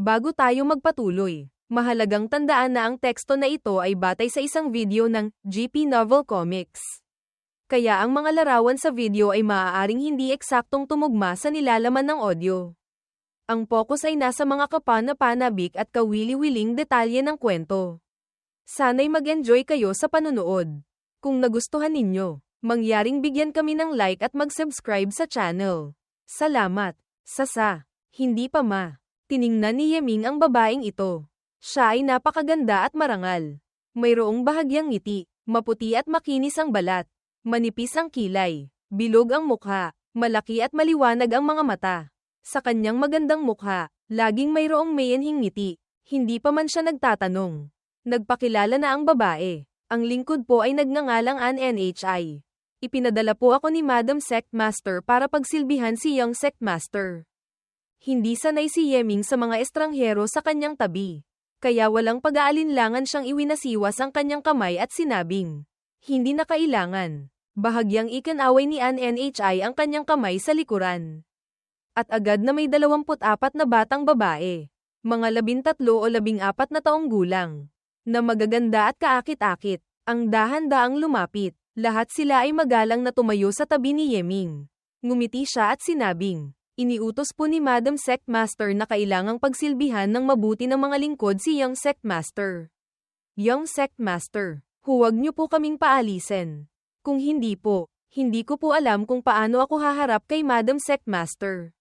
Bago tayo magpatuloy, mahalagang tandaan na ang teksto na ito ay batay sa isang video ng GP Novel Comics. Kaya ang mga larawan sa video ay maaaring hindi eksaktong tumugma sa nilalaman ng audio. Ang focus ay nasa mga kapanapanabik at kawili-wiling detalye ng kwento. Sana'y mag-enjoy kayo sa panunood. Kung nagustuhan ninyo, mangyaring bigyan kami ng like at mag-subscribe sa channel. Salamat. Hindi pa tiningnan ni Yeming ang babaeng ito. Siya ay napakaganda at marangal. Mayroong bahagyang ngiti, maputi at makinis ang balat. Manipis ang kilay, bilog ang mukha, malaki at maliwanag ang mga mata. Sa kanyang magandang mukha, laging mayroong mayanhing ngiti. Hindi pa man siya nagtatanong. Nagpakilala na ang babae. Ang lingkod po ay nagngangalang NHI. Ipinadala po ako ni Madam Sectmaster para pagsilbihan si Young Sectmaster. Hindi sanay si Yeming sa mga estranghero sa kanyang tabi. Kaya walang pag-aalinlangan siyang iwinasiwas ang kanyang kamay at sinabing, hindi na kailangan. Bahagyang ikinaway ni NHI ang kanyang kamay sa likuran. At agad na may 24 na batang babae, mga 13 o 14 na taong gulang, na magaganda at kaakit-akit, ang dahan-daang lumapit. Lahat sila ay magalang na tumayo sa tabi ni Yeming. Ngumiti siya at sinabing, iniutos po ni Madam Sectmaster na kailangang pagsilbihan ng mabuti ng mga lingkod si Young Sectmaster. Young Sectmaster, huwag niyo po kaming paalisin. Kung hindi po, hindi ko po alam kung paano ako haharap kay Madam Sectmaster.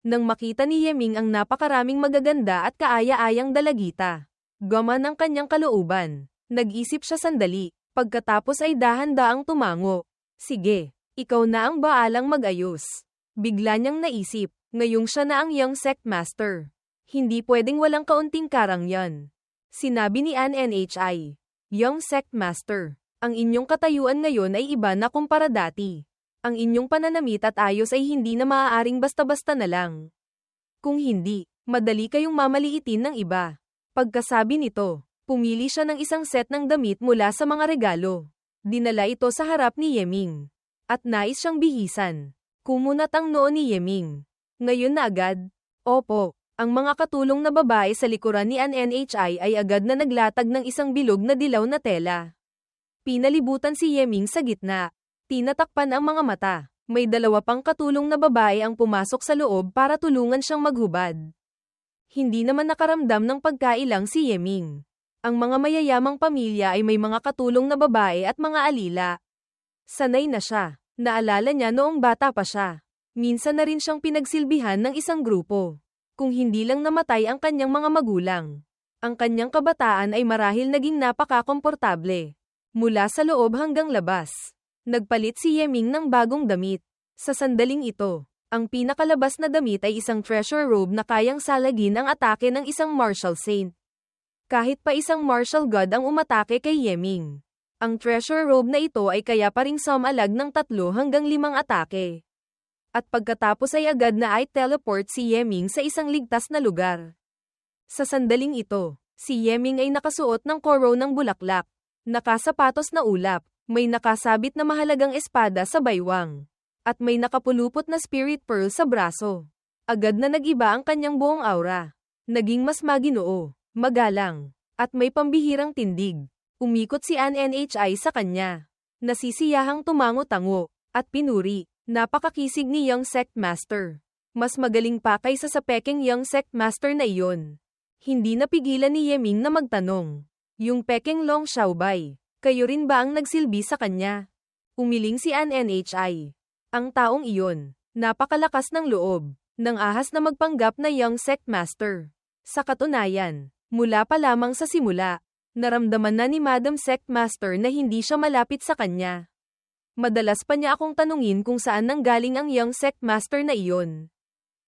Nang makita ni Yeming ang napakaraming magaganda at kaaya-ayang dalagita, gaman ang kanyang kalooban. Nag-isip siya sandali, pagkatapos ay dahan-daang tumango. Sige, ikaw na ang baalang mag-ayos. Bigla niyang naisip, ngayong siya na ang Young Sectmaster. Hindi pwedeng walang kaunting karangyan. Sinabi ni NHI, Young Sectmaster. Ang inyong katayuan ngayon ay iba na kumpara dati. Ang inyong pananamit at ayos ay hindi na maaaring basta-basta na lang. Kung hindi, madali kayong mamaliitin ng iba. Pagkasabi nito, pumili siya ng isang set ng damit mula sa mga regalo. Dinala ito sa harap ni Yeming. At nais siyang bihisan. Kumunat ang noo ni Yeming. Ngayon na agad? Opo. Ang mga katulong na babae sa likuran ni NHI ay agad na naglatag ng isang bilog na dilaw na tela. Pinalibutan si Yeming sa gitna. Tinatakpan ang mga mata. May 2 pang katulong na babae ang pumasok sa loob para tulungan siyang maghubad. Hindi naman nakaramdam ng pagkailang si Yeming. Ang mga mayayamang pamilya ay may mga katulong na babae at mga alila. Sanay na siya. Naalala niya noong bata pa siya. Minsan na rin siyang pinagsilbihan ng isang grupo. Kung hindi lang namatay ang kanyang mga magulang. Ang kanyang kabataan ay marahil naging napaka-komportable. Mula sa loob hanggang labas, nagpalit si Yeming ng bagong damit. Sa sandaling ito, ang pinakalabas na damit ay isang treasure robe na kayang salagin ang atake ng isang martial saint. Kahit pa isang martial god ang umatake kay Yeming. Ang treasure robe na ito ay kaya pa ring sumalag ng 3 hanggang 5 atake. At pagkatapos ay agad na ay teleport si Yeming sa isang ligtas na lugar. Sa sandaling ito, si Yeming ay nakasuot ng koronang bulaklak. Nakasapatos na ulap, may nakasabit na mahalagang espada sa baywang, at may nakapulupot na spirit pearl sa braso. Agad na nag-iba ang kanyang buong aura. Naging mas maginoo, magalang, at may pambihirang tindig. Umikot si NHI sa kanya. Nasisiyahang tumango-tango, at pinuri. Napakakisig ni Young Sectmaster. Mas magaling pa kaysa sa peking Young Sectmaster na iyon. Hindi napigilan ni Yeming na magtanong. Yung peking Long Xiaobai, kayo rin ba ang nagsilbi sa kanya? Umiling si NHI. Ang taong iyon, napakalakas ng loob, nang ahas na magpanggap na Young Sectmaster. Sa katunayan, mula pa lamang sa simula, naramdaman na ni Madam Sectmaster na hindi siya malapit sa kanya. Madalas pa niya akong tanungin kung saan nanggaling ang Young Sectmaster na iyon.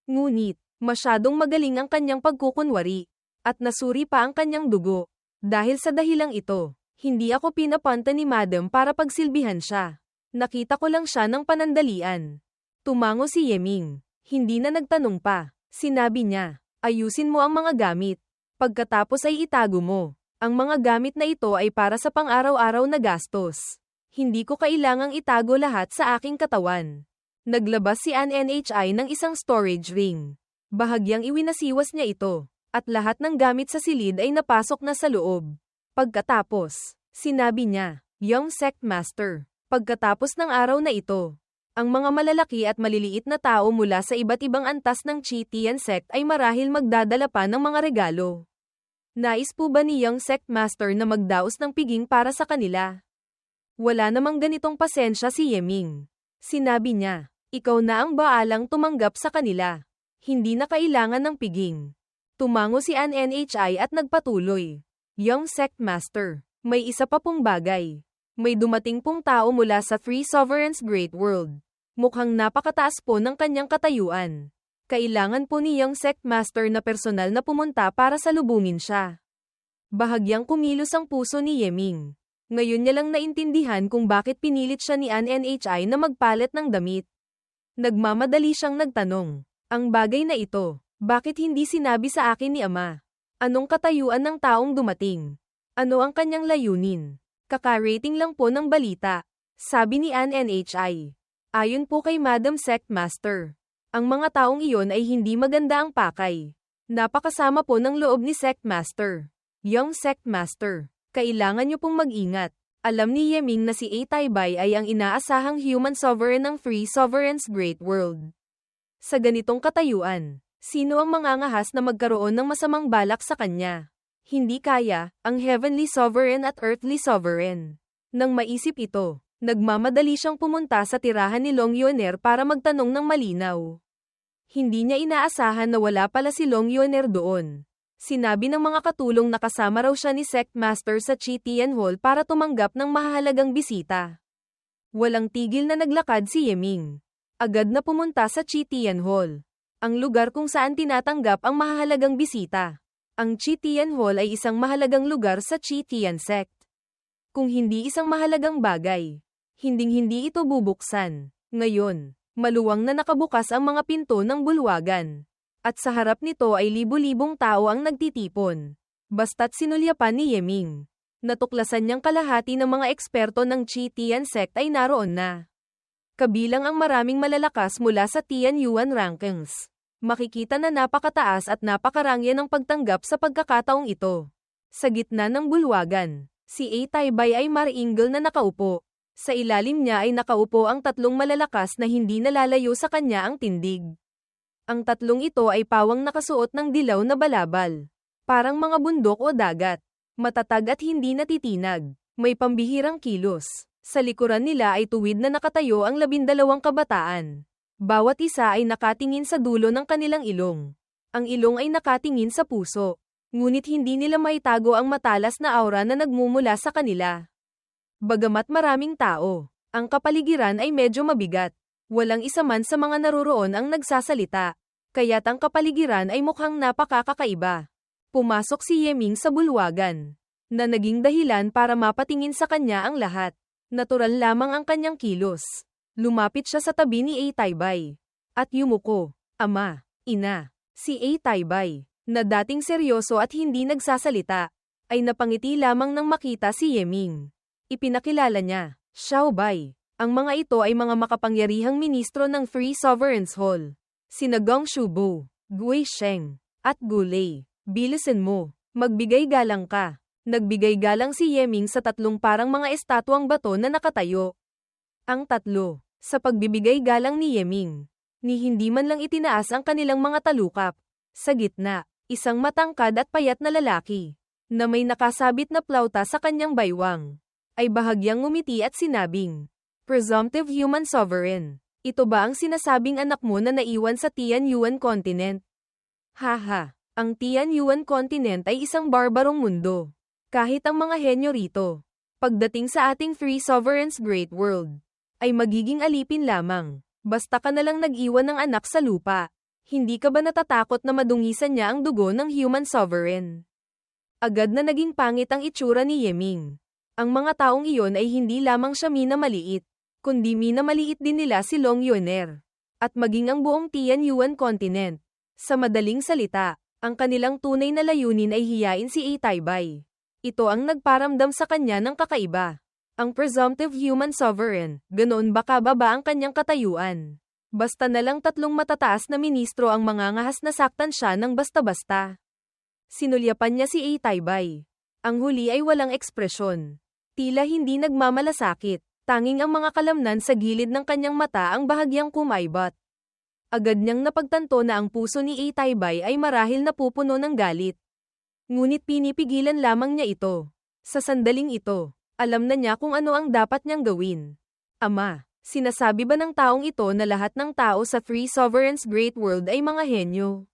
Ngunit, masyadong magaling ang kanyang pagkukunwari, at nasuri pa ang kanyang dugo. Dahil sa dahilang ito, hindi ako pinapunta ni Madam para pagsilbihan siya. Nakita ko lang siya ng panandalian. Tumango si Yeming. Hindi na nagtanong pa. Sinabi niya, ayusin mo ang mga gamit. Pagkatapos ay itago mo. Ang mga gamit na ito ay para sa pang-araw-araw na gastos. Hindi ko kailangang itago lahat sa aking katawan. Naglabas si NHI ng isang storage ring. Bahagyang iwinasiwas niya ito. at lahat ng gamit sa silid ay napasok na sa loob. Pagkatapos, sinabi niya, "Young Sect Master, pagkatapos ng araw na ito, ang mga malalaki at maliliit na tao mula sa iba't ibang antas ng Chitian Sect ay marahil magdadala pa ng mga regalo. Nais po ba ni Young Sect Master na magdaos ng piging para sa kanila?" Wala namang ganitong pasensya si Yeming. Sinabi niya, "Ikaw na ang baalang tumanggap sa kanila. Hindi na kailangan ng piging." Tumango si NNHI at nagpatuloy, "Young Sect Master, may isa pa pong bagay. May dumating pong tao mula sa Three Sovereigns Great World. Mukhang napakataas po ng kanyang katayuan. Kailangan po ni Young Sect Master na personal na pumunta para salubungin siya." Bahagyang kumilos ang puso ni Yeming. Ngayon niya lang naintindihan kung bakit pinilit siya ni NNHI na magpalit ng damit. Nagmamadali siyang nagtanong, "Ang bagay na ito, bakit hindi sinabi sa akin ni Ama? Anong katayuan ng taong dumating? Ano ang kanyang layunin?" "Kaka-rating lang po ng balita," sabi ni NNHI. "Ayon po kay Madam Sect Master, ang mga taong iyon ay hindi maganda ang pakay. Napakasama po ng loob ni Sect Master. Young Sect Master, kailangan niyo pong mag-ingat." Alam ni Yeming na si A. Taibay ay ang inaasahang human sovereign ng Three Sovereigns Great World. Sa ganitong katayuan, sino ang mangangahas na magkaroon ng masamang balak sa kanya? Hindi kaya, ang Heavenly Sovereign at Earthly Sovereign. Nang maisip ito, nagmamadali siyang pumunta sa tirahan ni Long Yuaner para magtanong ng malinaw. Hindi niya inaasahan na wala pala si Long Yuaner doon. Sinabi ng mga katulong na kasama raw siya ni Sect Master sa Chitian Hall para tumanggap ng mahalagang bisita. Walang tigil na naglakad si Yeming. Agad na pumunta sa Chitian Hall, ang lugar kung saan tinatanggap ang mahalagang bisita. Ang Chitian Hall ay isang mahalagang lugar sa Chitian Sect. Kung hindi isang mahalagang bagay, hinding-hindi ito bubuksan. Ngayon, maluwang na nakabukas ang mga pinto ng bulwagan. At sa harap nito ay libu-libong tao ang nagtitipon. Basta't sinulyapan ni Yeming. Natuklasan niyang kalahati ng mga eksperto ng Chitian Sect ay naroon na. Kabilang ang maraming malalakas mula sa Tianyuan rankings. Makikita na napakataas at napakarangya ng pagtanggap sa pagkakataong ito. Sa gitna ng bulwagan, si A. Taibay ay mariinggel na nakaupo. Sa ilalim niya ay nakaupo ang tatlong malalakas na hindi nalalayo sa kanya ang tindig. Ang tatlong ito ay pawang nakasuot ng dilaw na balabal. Parang mga bundok o dagat. Matatag at hindi natitinag. May pambihirang kilos. Sa likuran nila ay tuwid na nakatayo ang 12 kabataan. Bawat isa ay nakatingin sa dulo ng kanilang ilong. Ang ilong ay nakatingin sa puso. Ngunit hindi nila maitago ang matalas na aura na nagmumula sa kanila. Bagamat maraming tao, ang kapaligiran ay medyo mabigat. Walang isa man sa mga naroroon ang nagsasalita. Kaya't ang kapaligiran ay mukhang napakakaiba. Pumasok si Yeming sa bulwagan, na naging dahilan para mapatingin sa kanya ang lahat. Natural lamang ang kanyang kilos. Lumapit siya sa tabi ni A. Taibay. At yumuko, "Ama, Ina." Si A. Taibay, na dating seryoso at hindi nagsasalita, ay napangiti lamang nang makita si Yeming. Ipinakilala niya, "Xiaobay." Ang mga ito ay mga makapangyarihang ministro ng Three Sovereigns Hall. Sina Gong Shubo, Gui Sheng, at Gulei. "Bilisan mo, magbigay galang ka." Nagbigay galang si Yeming sa tatlong parang mga estatwang bato na nakatayo. Ang tatlo, sa pagbibigay galang ni Yeming, ni hindi man lang itinaas ang kanilang mga talukap. Sa gitna, isang matangkad at payat na lalaki, na may nakasabit na plauta sa kanyang baywang, ay bahagyang ngumiti at sinabing, "Presumptive Human Sovereign, ito ba ang sinasabing anak mo na naiwan sa Tianyuan Continent?" Haha, ang Tianyuan Continent ay isang barbarong mundo. Kahit ang mga henyo rito, pagdating sa ating Three Sovereigns Great World, ay magiging alipin lamang. Basta ka nalang nag-iwan ng anak sa lupa. Hindi ka ba natatakot na madungisan niya ang dugo ng human sovereign? Agad na naging pangit ang itsura ni Yeming. Ang mga taong iyon ay hindi lamang siya minamaliit, kundi minamaliit din nila si Long Yuaner. At maging ang buong Tianyuan Continent. Sa madaling salita, ang kanilang tunay na layunin ay hiyain si A. Taibay. Ito ang nagparamdam sa kanya ng kakaiba. Ang presumptive human sovereign, ganoon ba kababa ang kanyang katayuan? Basta na lang tatlong matataas na ministro ang mangangahas na saktan siya ng basta-basta. Sinulyapan niya si A. Taibay. Ang huli ay walang ekspresyon. Tila hindi nagmamalasakit. Tanging ang mga kalamnan sa gilid ng kanyang mata ang bahagyang kumaybat. Agad niyang napagtanto na ang puso ni A. Taibay ay marahil napupuno ng galit. Ngunit pinipigilan lamang niya ito. Sa sandaling ito, alam na niya kung ano ang dapat niyang gawin. Ama, sinasabi ba ng taong ito na lahat ng tao sa Three Sovereigns Great World ay mga henyo?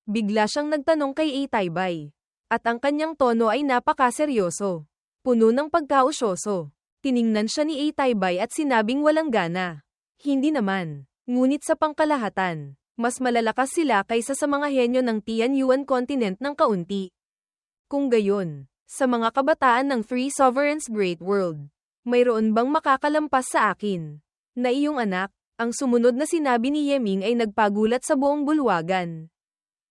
Bigla siyang nagtanong kay A. Taibay. At ang kanyang tono ay napakaseryoso. Puno ng pagkausyoso. Tiningnan siya ni A. Taibay at sinabing walang gana. Hindi naman. Ngunit sa pangkalahatan, mas malalakas sila kaysa sa mga henyo ng Tianyuan Continent ng kaunti. Kung gayon, sa mga kabataan ng Three Sovereigns Great World, mayroon bang makakalampas sa akin? Na iyong anak, ang sumunod na sinabi ni Yeming ay nagpagulat sa buong bulwagan.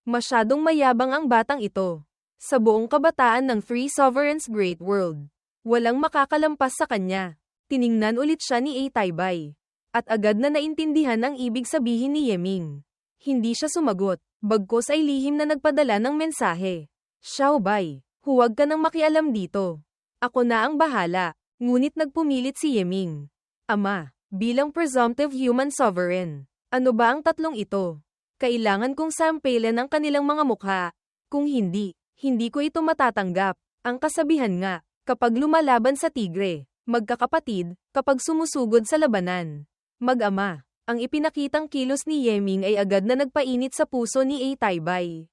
Masyadong mayabang ang batang ito. Sa buong kabataan ng Three Sovereigns Great World, walang makakalampas sa kanya. Tiningnan ulit siya ni A. Taibay. At agad na naintindihan ang ibig sabihin ni Yeming. Hindi siya sumagot, bagkus ay lihim na nagpadala ng mensahe. Xiaobay, huwag ka nang makialam dito. Ako na ang bahala. Ngunit nagpumilit si Yeming. Ama, bilang presumptive human sovereign, ano ba ang tatlong ito? Kailangan kong sampailan ang kanilang mga mukha. Kung hindi, hindi ko ito matatanggap. Ang kasabihan nga, kapag lumalaban sa tigre, magkakapatid, kapag sumusugod sa labanan, mag-ama. Ang ipinakitang kilos ni Yeming ay agad na nagpainit sa puso ni A. Taibay.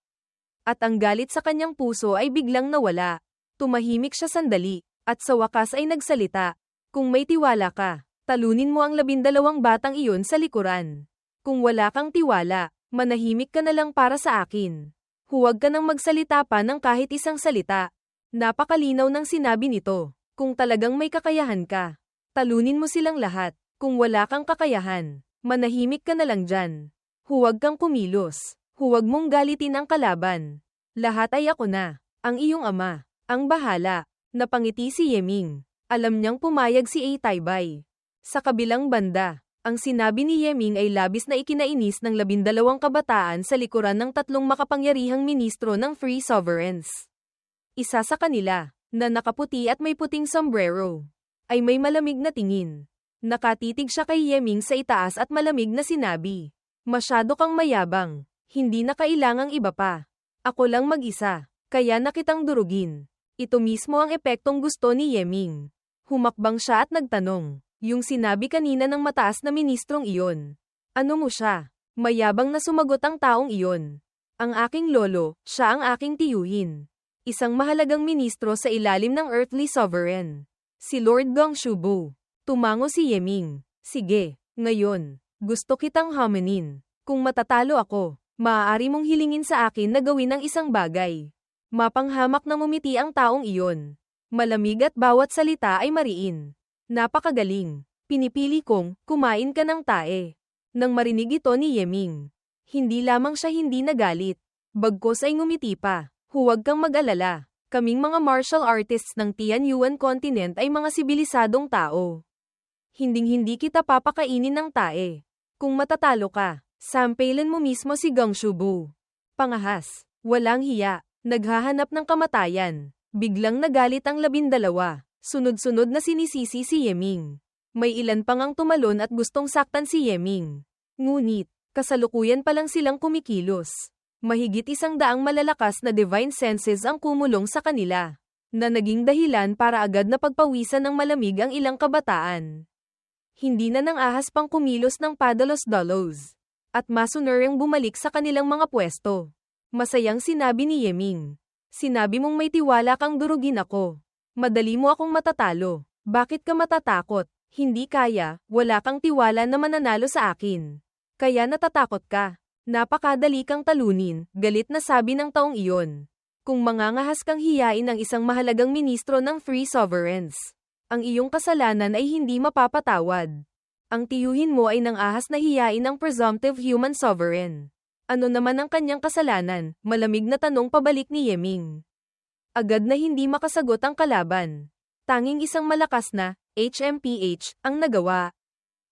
At ang galit sa kanyang puso ay biglang nawala. Tumahimik siya sandali, at sa wakas ay nagsalita. Kung may tiwala ka, talunin mo ang 12 batang iyon sa likuran. Kung wala kang tiwala, manahimik ka na lang para sa akin. Huwag ka nang magsalita pa ng kahit isang salita. Napakalinaw ng sinabi nito. Kung talagang may kakayahan ka, talunin mo silang lahat. Kung wala kang kakayahan, manahimik ka na lang dyan. Huwag kang kumilos. Huwag mong galitin ang kalaban. Lahat ay ako na, ang iyong ama, ang bahala. Napangiti si Yeming. Alam niyang pumayag si A. Taibay. Sa kabilang banda, ang sinabi ni Yeming ay labis na ikinainis ng 12 kabataan sa likuran ng 3 makapangyarihang ministro ng Free Sovereigns. Isa sa kanila, na nakaputi at may puting sombrero, ay may malamig na tingin. Nakatitig siya kay Yeming sa itaas at malamig na sinabi, "Masyado kang mayabang, hindi na kailangang iba pa. Ako lang mag-isa, kaya na kitang durugin." Ito mismo ang epektong gusto ni Yeming. Humakbang siya at nagtanong, "Yung sinabi kanina ng mataas na ministrong iyon, ano mo siya?" Mayabang na sumagot ang taong iyon. "Ang aking lolo, siya ang aking tiyuhin. Isang mahalagang ministro sa ilalim ng Earthly Sovereign. Si Lord Gongshubu." Tumango si Yeming. "Sige, ngayon, gusto kitang haminin. Kung matatalo ako, maaari mong hilingin sa akin na gawin ang isang bagay." Mapanghamak na ngumiti ang taong iyon. Malamig at bawat salita ay mariin. "Napakagaling. Pinipili kong, kumain ka ng tae." Nang marinig ito ni Yeming, hindi lamang siya hindi nagalit. Bagkus ay ngumiti pa. "Huwag kang mag-alala. Kaming mga martial artists ng Tianyuan Continent ay mga sibilisadong tao. Hinding-hindi kita papakainin ng tae. Kung matatalo ka, sampailan mo mismo si Gongshubu." Pangahas, walang hiya, naghahanap ng kamatayan. Biglang nagalit ang 12. Sunod-sunod na sinisisi si Yeming. May ilan pang ang tumalon at gustong saktan si Yeming. Ngunit, kasalukuyan pa lang silang kumikilos. Mahigit 100 malalakas na divine senses ang kumulong sa kanila, na naging dahilan para agad na pagpawisan ng malamig ang ilang kabataan. Hindi na nang ahas pang kumilos ng padalos-dalos. At masunurang bumalik sa kanilang mga pwesto. Masayang sinabi ni Yeming. "Sinabi mong may tiwala kang durugin ako. Madali mo akong matatalo. Bakit ka matatakot? Hindi kaya, wala kang tiwala na mananalo sa akin. Kaya natatakot ka. Napakadali kang talunin," galit na sabi ng taong iyon. "Kung mangangahas kang hiyain ang isang mahalagang ministro ng Free Sovereigns, ang iyong kasalanan ay hindi mapapatawad. Ang tiyuhin mo ay nang-ahas na hiyain ang presumptive human sovereign. Ano naman ang kanyang kasalanan?" Malamig na tanong pabalik ni Yeming. Agad na hindi makasagot ang kalaban. Tanging isang malakas na HMPH ang nagawa.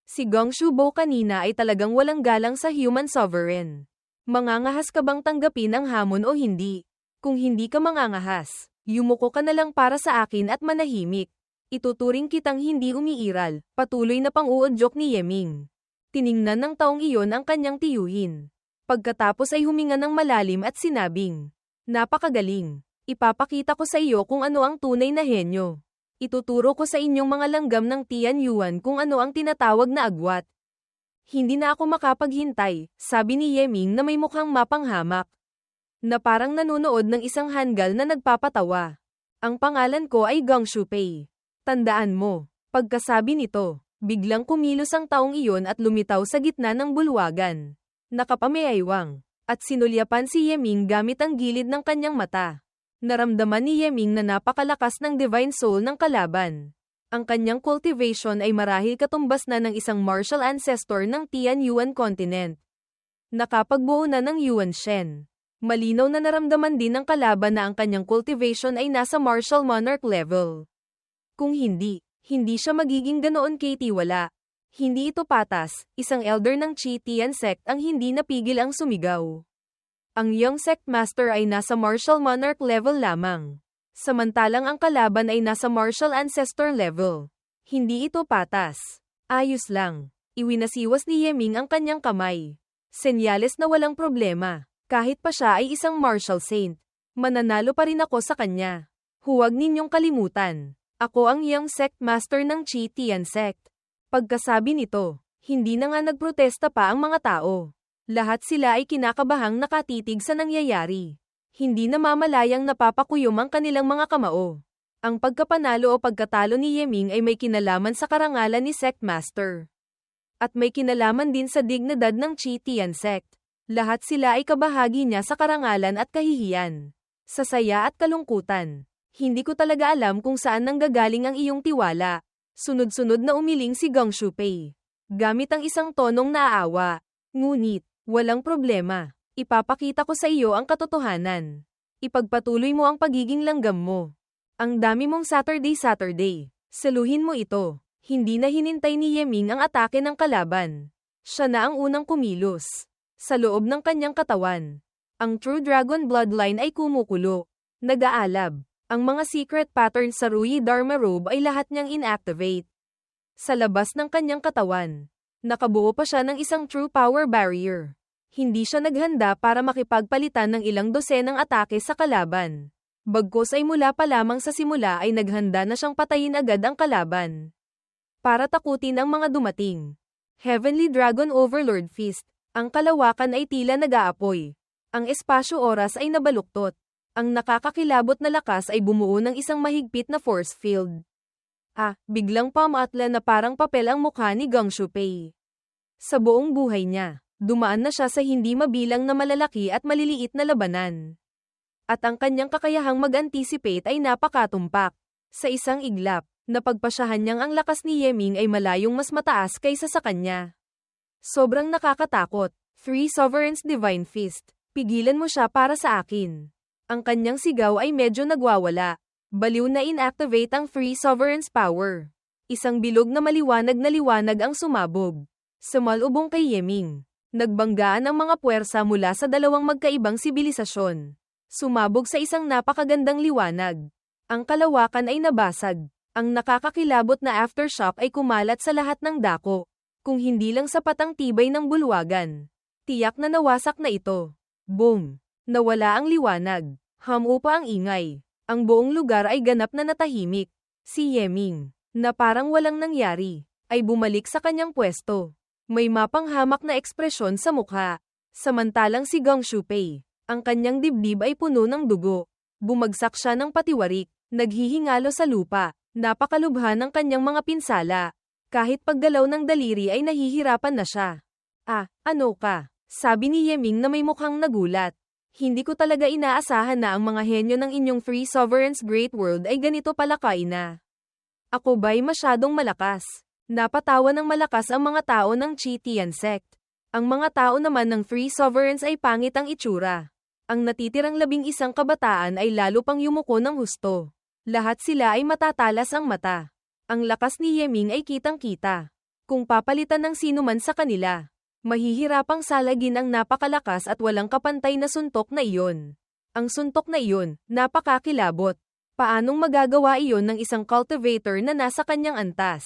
Si Gongshubo kanina ay talagang walang galang sa human sovereign. Mangangahas ka bang tanggapin ang hamon o hindi? Kung hindi ka mangangahas, yumuko ka na lang para sa akin at manahimik. Ituturing kitang hindi umiiral, patuloy na pang-uudyok ni Yeming. Tiningnan ng taong iyon ang kanyang tiyuhin. Pagkatapos ay huminga ng malalim at sinabing, "Napakagaling. Ipapakita ko sa iyo kung ano ang tunay na henyo. Ituturo ko sa inyong mga langgam ng Tian Yuan kung ano ang tinatawag na agwat." Hindi na ako makapaghintay, sabi ni Yeming na may mukhang mapanghamak. Na parang nanonood ng isang hanggal na nagpapatawa. "Ang pangalan ko ay Gong Shupei. Tandaan mo." Pagkasabi nito, biglang kumilos ang taong iyon at lumitaw sa gitna ng bulwagan. Nakapameaywang, at sinulyapan si Yeming gamit ang gilid ng kanyang mata. Naramdaman ni Yeming na napakalakas ng divine soul ng kalaban. Ang kanyang cultivation ay marahil katumbas na ng isang martial ancestor ng Tian Yuan continent. Nakapagbuo na ng Yuan Shen. Malinaw na naramdaman din ng kalaban na ang kanyang cultivation ay nasa martial monarch level. Kung hindi siya magiging ganoon katiwala. Hindi ito patas, isang elder ng Chi Tian sect ang hindi napigil ang sumigaw. Ang young sect master ay nasa martial monarch level lamang. Samantalang ang kalaban ay nasa martial ancestor level. Hindi ito patas. Ayos lang. Iwinasiwas ni Yeming ang kanyang kamay. Senyales na walang problema. Kahit pa siya ay isang martial saint, mananalo pa rin ako sa kanya. Huwag ninyong kalimutan. Ako ang young sect master ng Chi Tian sect. Pagkasabi nito, hindi na nga nagprotesta pa ang mga tao. Lahat sila ay kinakabahang nakatitig sa nangyayari. Hindi namamalayang napapakuyom ang kanilang mga kamao. Ang pagkapanalo o pagkatalo ni Yeming ay may kinalaman sa karangalan ni sect master. At may kinalaman din sa dignidad ng Chi Tian sect. Lahat sila ay kabahagi niya sa karangalan at kahihiyan. Sa saya at kalungkutan. Hindi ko talaga alam kung saan nanggagaling ang iyong tiwala. Sunod-sunod na umiling si Gong Shupei. Gamit ang isang tonong naaawa. Ngunit, walang problema. Ipapakita ko sa iyo ang katotohanan. Ipagpatuloy mo ang pagiging langgam mo. Ang dami mong Saturday. Saluhin mo ito. Hindi na hinintay ni Yeming ang atake ng kalaban. Siya na ang unang kumilos. Sa loob ng kanyang katawan, ang True Dragon Bloodline ay kumukulo. Nag-aalab. Ang mga secret patterns sa Rui Dharma Robe ay lahat niyang inactivate. Sa labas ng kanyang katawan, nakabuo pa siya ng isang True Power Barrier. Hindi siya naghanda para makipagpalitan ng ilang dosenang atake sa kalaban. Bagkus ay mula pa lamang sa simula ay naghanda na siyang patayin agad ang kalaban. Para takutin ang mga dumating. Heavenly Dragon Overlord Fist. Ang kalawakan ay tila nag-aapoy. Ang espasyo-oras ay nabaluktot. Ang nakakakilabot na lakas ay bumuo ng isang mahigpit na force field. Biglang pamaatla na parang papel ang mukha ni Gong Shupei. Sa buong buhay niya, dumaan na siya sa hindi mabilang na malalaki at maliliit na labanan. At ang kanyang kakayahang mag-anticipate ay napakatumpak. Sa isang iglap, napagpasyahan niyang ang lakas ni Yeming ay malayong mas mataas kaysa sa kanya. Sobrang nakakatakot. Three Sovereigns Divine Fist. Pigilan mo siya para sa akin. Ang kanyang sigaw ay medyo nagwawala. Baliw na inactivate ang Three Sovereigns Power. Isang bilog na liwanag ang sumabog. Sumalubong kay Yeming. Nagbanggaan ang mga puwersa mula sa dalawang magkaibang sibilisasyon. Sumabog sa isang napakagandang liwanag. Ang kalawakan ay nabasag. Ang nakakakilabot na aftershock ay kumalat sa lahat ng dako. Kung hindi lang sapat ang tibay ng bulwagan. Tiyak na nawasak na ito. Boom! Nawala ang liwanag. Humupa ang ingay. Ang buong lugar ay ganap na natahimik. Si Yeming, na parang walang nangyari, ay bumalik sa kanyang pwesto. May mapanghamak na ekspresyon sa mukha. Samantalang si Gong Shupei, ang kanyang dibdib ay puno ng dugo. Bumagsak siya ng patiwarik, naghihingalo sa lupa. Napakalubha ng kanyang mga pinsala. Kahit paggalaw ng daliri ay nahihirapan na siya. Ano ka? Sabi ni Yeming na may mukhang nagulat. Hindi ko talaga inaasahan na ang mga henyo ng inyong Three Sovereigns Great World ay ganito pala kaina. Ako ba'y masyadong malakas? Napatawa ng malakas ang mga tao ng Chi Tian sect. Ang mga tao naman ng Three Sovereigns ay pangit ang itsura. Ang natitirang 11 kabataan ay lalo pang yumuko ng husto. Lahat sila ay matatalas ang mata. Ang lakas ni Yeming ay kitang-kita. Kung papalitan ng sino man sa kanila, mahihirapang salagin ang napakalakas at walang kapantay na suntok na iyon. Ang suntok na iyon, napakakilabot. Paanong magagawa iyon ng isang cultivator na nasa kanyang antas?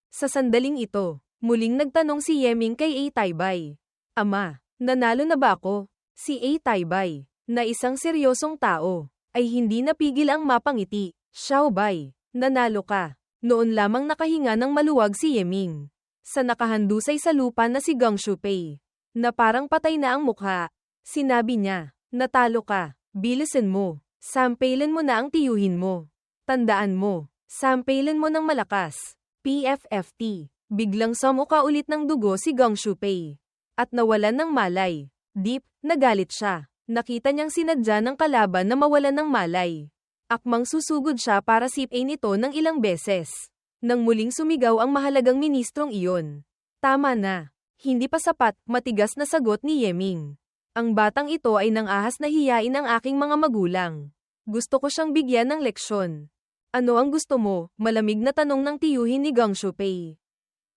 Sa sandaling ito, muling nagtanong si Yeming kay A. Taibay. Ama, nanalo na ba ako? Si A. Taibay, na isang seryosong tao, ay hindi napigil ang mapangiti. Xiaobay, nanalo ka. Noon lamang nakahinga ng maluwag si Yeming. Sa nakahandusay sa lupa na si Geng Shupai, na parang patay na ang mukha. Sinabi niya, natalo ka. Bilisan mo. Sampailan mo na ang tiyuhin mo. Tandaan mo. Sampailan mo ng malakas. PFFT. Biglang sumuka ulit ng dugo si Geng Shupai. At nawalan ng malay. Deep, nagalit siya. Nakita niyang sinadya ng kalaban na mawalan ng malay. Akmang susugod siya para sipain ito ng ilang beses. Nang muling sumigaw ang mahalagang ministrong iyon. Tama na. Hindi pa sapat, matigas na sagot ni Yeming. Ang batang ito ay nang ahas na hiyain ang aking mga magulang. Gusto ko siyang bigyan ng leksyon. Ano ang gusto mo? Malamig na tanong ng tiyuhin ni Geng Shupai.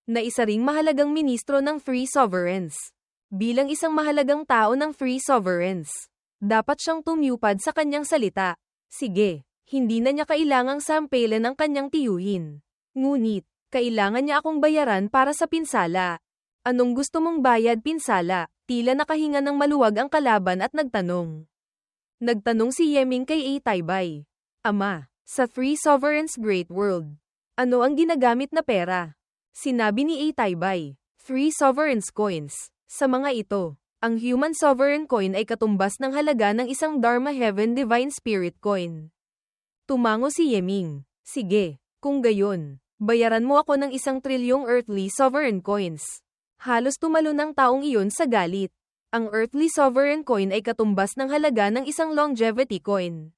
Na isa ring mahalagang ministro ng Free Sovereigns. Bilang isang mahalagang tao ng Free Sovereigns, dapat siyang tumupad sa kanyang salita. Sige, hindi na niya kailangang sampailan ang kanyang tiyuhin. Ngunit, kailangan niya akong bayaran para sa pinsala. Anong gusto mong bayad pinsala? Tila nakahinga ng maluwag ang kalaban at nagtanong. Nagtanong si Yeming kay A. Taibay. Ama, sa Free Sovereign's Great World, ano ang ginagamit na pera? Sinabi ni A. Taibay, Free Sovereign's Coins. Sa mga ito, ang Human Sovereign Coin ay katumbas ng halaga ng isang Dharma Heaven Divine Spirit Coin. Tumango si Yeming. Sige, kung gayon, bayaran mo ako ng 1,000,000,000,000 Earthly Sovereign Coins. Halos tumalon ang taong iyon sa galit. Ang Earthly Sovereign Coin ay katumbas ng halaga ng isang Longevity Coin.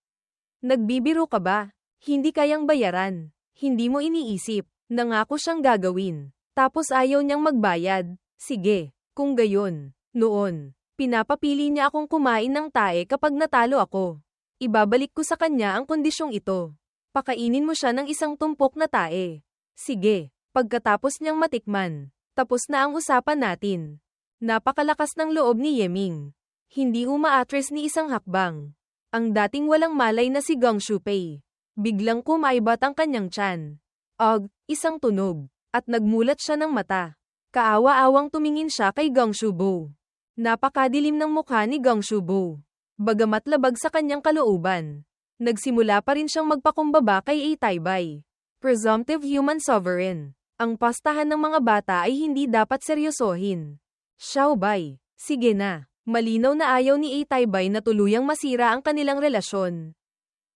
Nagbibiro ka ba? Hindi kayang bayaran. Hindi mo iniisip. Nangako siyang gagawin. Tapos ayaw niyang magbayad. Sige, kung gayon. Noon, pinapapili niya akong kumain ng tae kapag natalo ako. Ibabalik ko sa kanya ang kondisyong ito. Pakainin mo siya ng isang tumpok na tae. Sige, pagkatapos niyang matikman. Tapos na ang usapan natin. Napakalakas ng loob ni Yeming. Hindi umaatres ni isang hakbang. Ang dating walang malay na si Geng Shupai. Biglang kumaibat ang kanyang tiyan. Isang tunog. At nagmulat siya ng mata. Kaawa-awang tumingin siya kay Geng Shubo. Napakadilim ng mukha ni Geng Shubo. Bagamat labag sa kanyang kalooban. Nagsimula pa rin siyang magpakumbaba kay A. Taibay. Presumptive Human Sovereign. Ang pastahan ng mga bata ay hindi dapat seryosohin. Xiaobay, sige na. Malinaw na ayaw ni A. Taibay na tuluyang masira ang kanilang relasyon.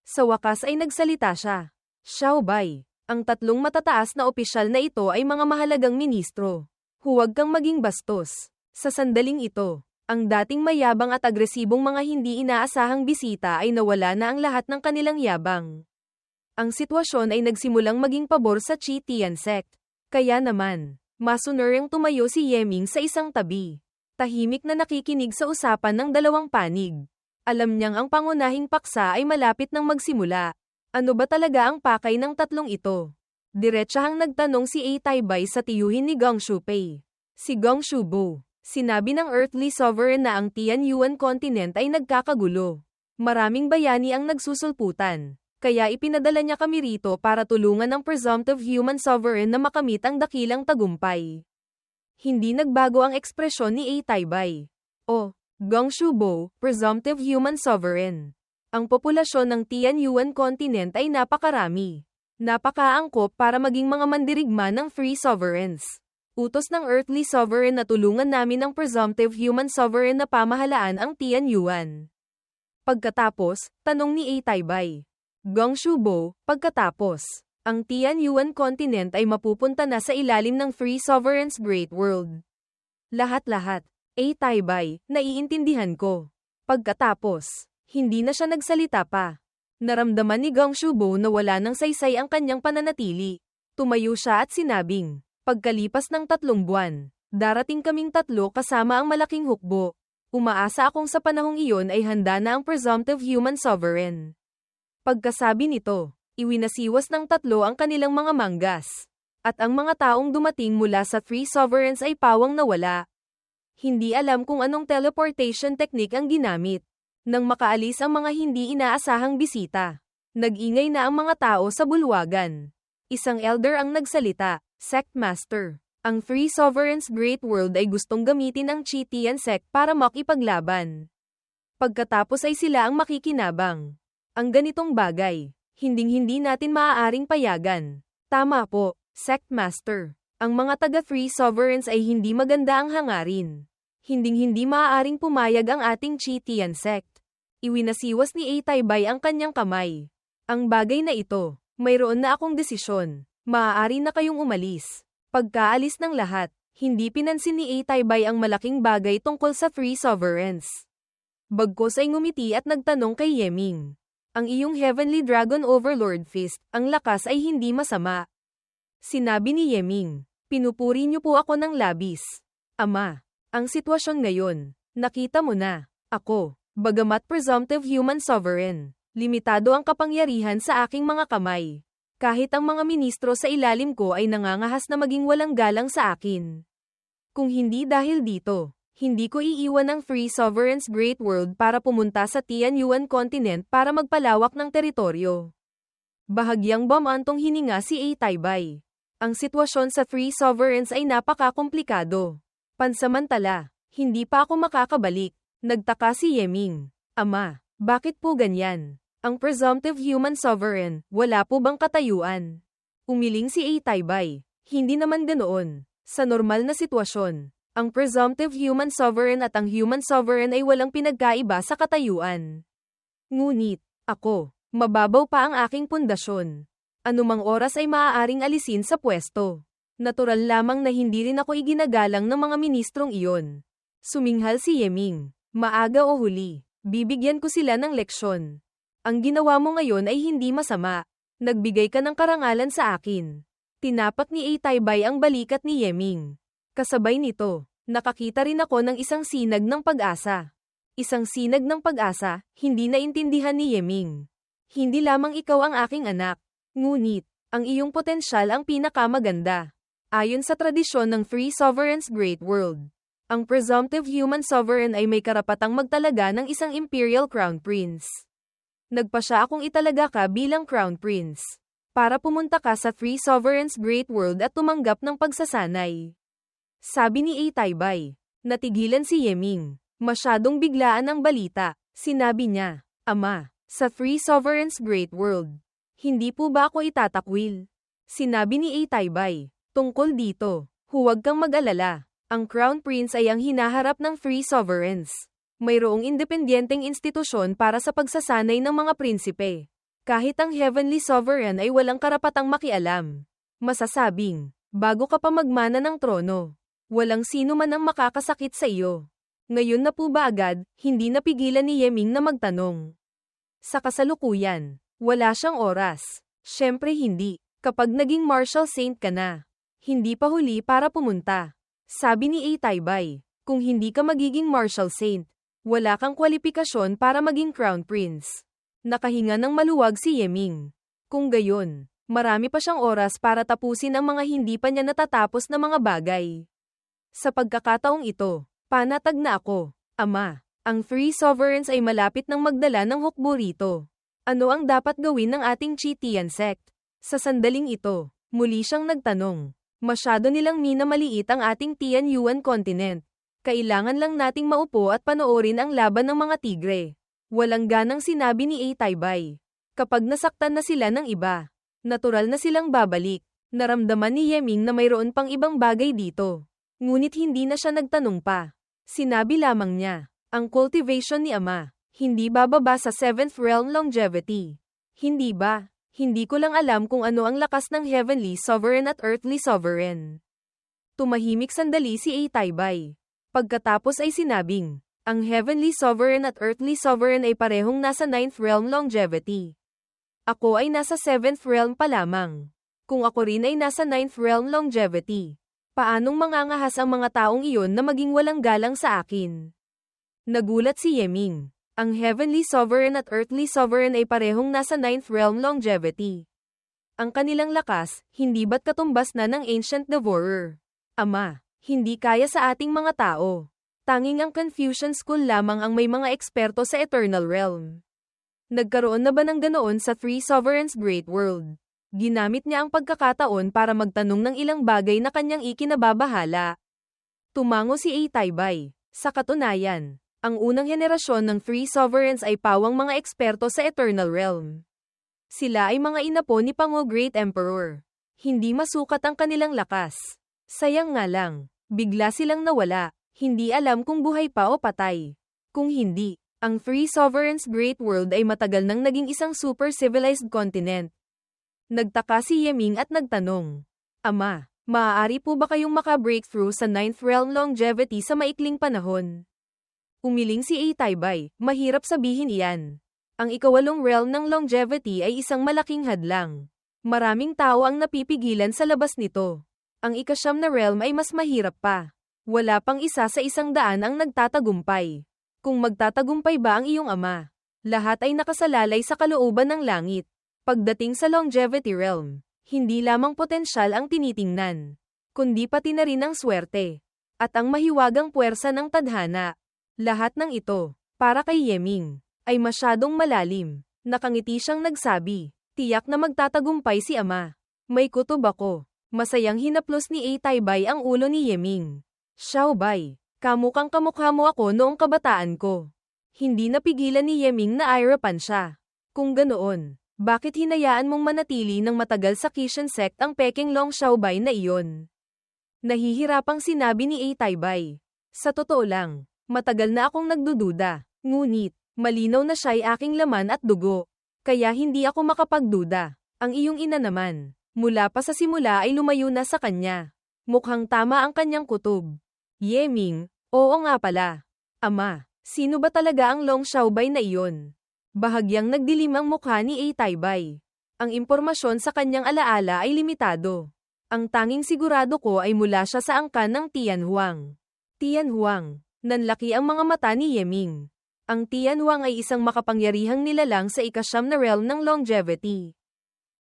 Sa wakas ay nagsalita siya. Xiaobay, ang tatlong matataas na opisyal na ito ay mga mahalagang ministro. Huwag kang maging bastos. Sa sandaling ito, ang dating mayabang at agresibong mga hindi inaasahang bisita ay nawala na ang lahat ng kanilang yabang. Ang sitwasyon ay nagsimulang maging pabor sa Chi Tian sect. Kaya naman, masunuring tumayo si Yeming sa isang tabi. Tahimik na nakikinig sa usapan ng dalawang panig. Alam niyang ang pangunahing paksa ay malapit nang magsimula. Ano ba talaga ang pakay ng tatlong ito? Diretsahang nagtanong si A. Taibay sa tiyuhin ni Geng Shupai. Si Geng Shubo, sinabi ng Earthly Sovereign na ang Tianyuan Continent ay nagkakagulo. Maraming bayani ang nagsusulputan. Kaya ipinadala niya kami rito para tulungan ang Presumptive Human Sovereign na makamit ang dakilang tagumpay. Hindi nagbago ang ekspresyon ni A. Taibay. Geng Shubo, Presumptive Human Sovereign. Ang populasyon ng Tianyuan Continent ay napakarami. Napakaangkop para maging mga mandirigma ng Free Sovereigns. Utos ng Earthly Sovereign na tulungan namin ang Presumptive Human Sovereign na pamahalaan ang Tianyuan. Pagkatapos, tanong ni A. Taibay. Geng Shubo, pagkatapos, ang Tianyuan Continent ay mapupunta na sa ilalim ng Free Sovereign's Great World. Lahat-lahat. A. Taibay, naiintindihan ko. Pagkatapos, hindi na siya nagsalita pa. Naramdaman ni Geng Shubo na wala ng saysay ang kanyang pananatili. Tumayo siya at sinabing, pagkalipas ng 3 buwan, darating kaming 3 kasama ang malaking hukbo. Umaasa akong sa panahong iyon ay handa na ang Presumptive Human Sovereign. Pagkasabi nito, iwinasiwas ng 3 ang kanilang mga manggas. At ang mga taong dumating mula sa Free Sovereigns ay pawang nawala. Hindi alam kung anong teleportation technique ang ginamit. Nang makaalis ang mga hindi inaasahang bisita, nag-ingay na ang mga tao sa bulwagan. Isang elder ang nagsalita, Sect Master. Ang Three Sovereigns Great World ay gustong gamitin ang Chitian Sect para makipaglaban. Pagkatapos ay sila ang makikinabang. Ang ganitong bagay, hinding-hindi natin maaaring payagan. Tama po, Sect Master. Ang mga taga Three Sovereigns ay hindi maganda ang hangarin. Hinding-hindi maaaring pumayag ang ating Chitian Sect. Iwinasiwas ni Aytaybay ang kanyang kamay. Ang bagay na ito, mayroon na akong desisyon. Maaari na kayong umalis. Pagkaalis ng lahat, hindi pinansin ni Aytaybay ang malaking bagay tungkol sa Three Sovereigns. Bagkus ay ngumiti at nagtanong kay Yeming. Ang iyong Heavenly Dragon Overlord Fist, ang lakas ay hindi masama. Sinabi ni Yeming, pinupuri niyo po ako ng labis. Ama, ang sitwasyon ngayon, nakita mo na, ako, bagamat presumptive human sovereign, limitado ang kapangyarihan sa aking mga kamay. Kahit ang mga ministro sa ilalim ko ay nangangahas na maging walang galang sa akin. Kung hindi dahil dito, hindi ko iiwan ang Three Sovereigns Great World para pumunta sa Tianyuan Continent para magpalawak ng teritoryo. Bahagyang bumantong hininga si Aytaybay. Ang sitwasyon sa Three Sovereigns ay napaka-komplikado. Pansamantala, hindi pa ako makakabalik. Nagtaka si Yeming. Ama, bakit po ganyan? Ang presumptive human sovereign, wala po bang katayuan? Umiling si Aytaybay. Hindi naman ganoon. Sa normal na sitwasyon, ang presumptive human sovereign at ang human sovereign ay walang pinagkaiba sa katayuan. Ngunit, ako, mababaw pa ang aking pundasyon. Anumang oras ay maaaring alisin sa pwesto. Natural lamang na hindi rin ako iginagalang ng mga ministrong iyon. Suminghal si Yeming. Maaga o huli, bibigyan ko sila ng leksyon. Ang ginawa mo ngayon ay hindi masama. Nagbigay ka ng karangalan sa akin. Tinapak ni Aytaybay ang balikat ni Yeming. Kasabay nito, nakakita rin ako ng isang sinag ng pag-asa. Isang sinag ng pag-asa, hindi naintindihan ni Yeming. Hindi lamang ikaw ang aking anak. Ngunit, ang iyong potensyal ang pinakamaganda. Ayon sa tradisyon ng Three Sovereigns Great World, ang presumptive human sovereign ay may karapatang magtalaga ng isang imperial crown prince. Nagpasya akong italaga ka bilang crown prince, para pumunta ka sa Three Sovereigns Great World at tumanggap ng pagsasanay. Sabi ni Aytaybay. Natigilan si Yeming. Masyadong biglaan ang balita. Sinabi niya, Ama, sa Three Sovereigns Great World, hindi po ba ako itatakwil? Sinabi ni Aytaybay. Tungkol dito, huwag kang mag-alala. Ang Crown Prince ay ang hinaharap ng Three Sovereigns. Mayroong independyenteng institusyon para sa pagsasanay ng mga prinsipe. Kahit ang Heavenly Sovereign ay walang karapatang makialam. Masasabing, bago ka pa magmana ng trono, walang sino man ang makakasakit sa iyo. Ngayon na po ba agad, hindi napigilan ni Yeming na magtanong. Sa kasalukuyan, wala siyang oras. Siyempre hindi, kapag naging Marshal Saint ka na. Hindi pa huli para pumunta. Sabi ni Aytaybay, kung hindi ka magiging Marshal Saint, wala kang kwalipikasyon para maging Crown Prince. Nakahinga ng maluwag si Yeming. Kung gayon, marami pa siyang oras para tapusin ang mga hindi pa niya natatapos na mga bagay. Sa pagkakataong ito, panatag na ako, Ama. Ang Three Sovereigns ay malapit ng magdala ng hukbo rito. Ano ang dapat gawin ng ating Chitian Sect? Sa sandaling ito, muli siyang nagtanong. Masyado nilang minamaliit ang ating Tianyuan Continent. Kailangan lang nating maupo at panoorin ang laban ng mga tigre. Walang ganang sinabi ni Aytaybay. Kapag nasaktan na sila ng iba, natural na silang babalik. Naramdaman ni Yeming na mayroon pang ibang bagay dito. Ngunit hindi na siya nagtanong pa. Sinabi lamang niya, ang cultivation ni Ama, hindi bababa sa 7th realm longevity. Hindi ba? Hindi ko lang alam kung ano ang lakas ng Heavenly Sovereign at Earthly Sovereign. Tumahimik sandali si Aytaybay. Pagkatapos ay sinabing, ang Heavenly Sovereign at Earthly Sovereign ay parehong nasa 9th realm longevity. Ako ay nasa 7th realm pa lamang. Kung ako rin ay nasa 9th realm longevity, paanong mangangahas ang mga taong iyon na maging walang galang sa akin? Nagulat si Yeming. Ang Heavenly Sovereign at Earthly Sovereign ay parehong nasa 9th realm longevity. Ang kanilang lakas, hindi ba't katumbas na ng Ancient Devourer? Ama, hindi kaya sa ating mga tao. Tanging ang Confucian School lamang ang may mga eksperto sa Eternal Realm. Nagkaroon na ba ng ganoon sa Three Sovereigns Great World? Ginamit niya ang pagkakataon para magtanong ng ilang bagay na kanyang ikinababahala. Tumango si Aytaybay. Sa katunayan, ang unang henerasyon ng Three Sovereigns ay pawang mga eksperto sa Eternal Realm. Sila ay mga inapo ni Pango Great Emperor. Hindi masukat ang kanilang lakas. Sayang nga lang, bigla silang nawala. Hindi alam kung buhay pa o patay. Kung hindi, ang Three Sovereigns Great World ay matagal nang naging isang super civilized continent. Nagtaka si Yeming at nagtanong, Ama, maaari po ba kayong maka-breakthrough sa 9th Realm longevity sa maikling panahon? Umiling si Aytaybay, mahirap sabihin iyan. Ang ikawalong realm ng longevity ay isang malaking hadlang. Maraming tao ang napipigilan sa labas nito. Ang ikasyam na realm ay mas mahirap pa. Wala pang isa sa 100 ang nagtatagumpay. Kung magtatagumpay ba ang iyong ama? Lahat ay nakasalalay sa kalooban ng langit. Pagdating sa longevity realm, hindi lamang potensyal ang tinitingnan, kundi pati na rin ang swerte, at ang mahiwagang puwersa ng tadhana. Lahat ng ito, para kay Yeming, ay masyadong malalim. Nakangiti siyang nagsabi, tiyak na magtatagumpay si ama. May kutob ako. Masayang hinaplos ni Aytaybay ang ulo ni Yeming. Xiaobay, kamukang kamukha mo ako noong kabataan ko. Hindi napigilan ni Yeming na airapan siya. Kung ganoon, bakit hinayaan mong manatili ng matagal sa Kishan sect ang Peking Long Xiaobay na iyon? Nahihirapang sinabi ni Aytaybay. Sa totoo lang, matagal na akong nagdududa. Ngunit, malinaw na siya'y aking laman at dugo. Kaya hindi ako makapagduda. Ang iyong ina naman, mula pa sa simula ay lumayo na sa kanya. Mukhang tama ang kanyang kutob. Yeming, oo nga pala. Ama, sino ba talaga ang Long Xiaobay na iyon? Bahagyang nagdilim ang mukha ni Aytaybay. Ang impormasyon sa kanyang alaala ay limitado. Ang tanging sigurado ko ay mula siya sa angkan ng Tianhuang. Tianhuang, nanlaki ang mga mata ni Yeming. Ang Tianhuang ay isang makapangyarihang nilalang sa ikasyam na realm ng longevity.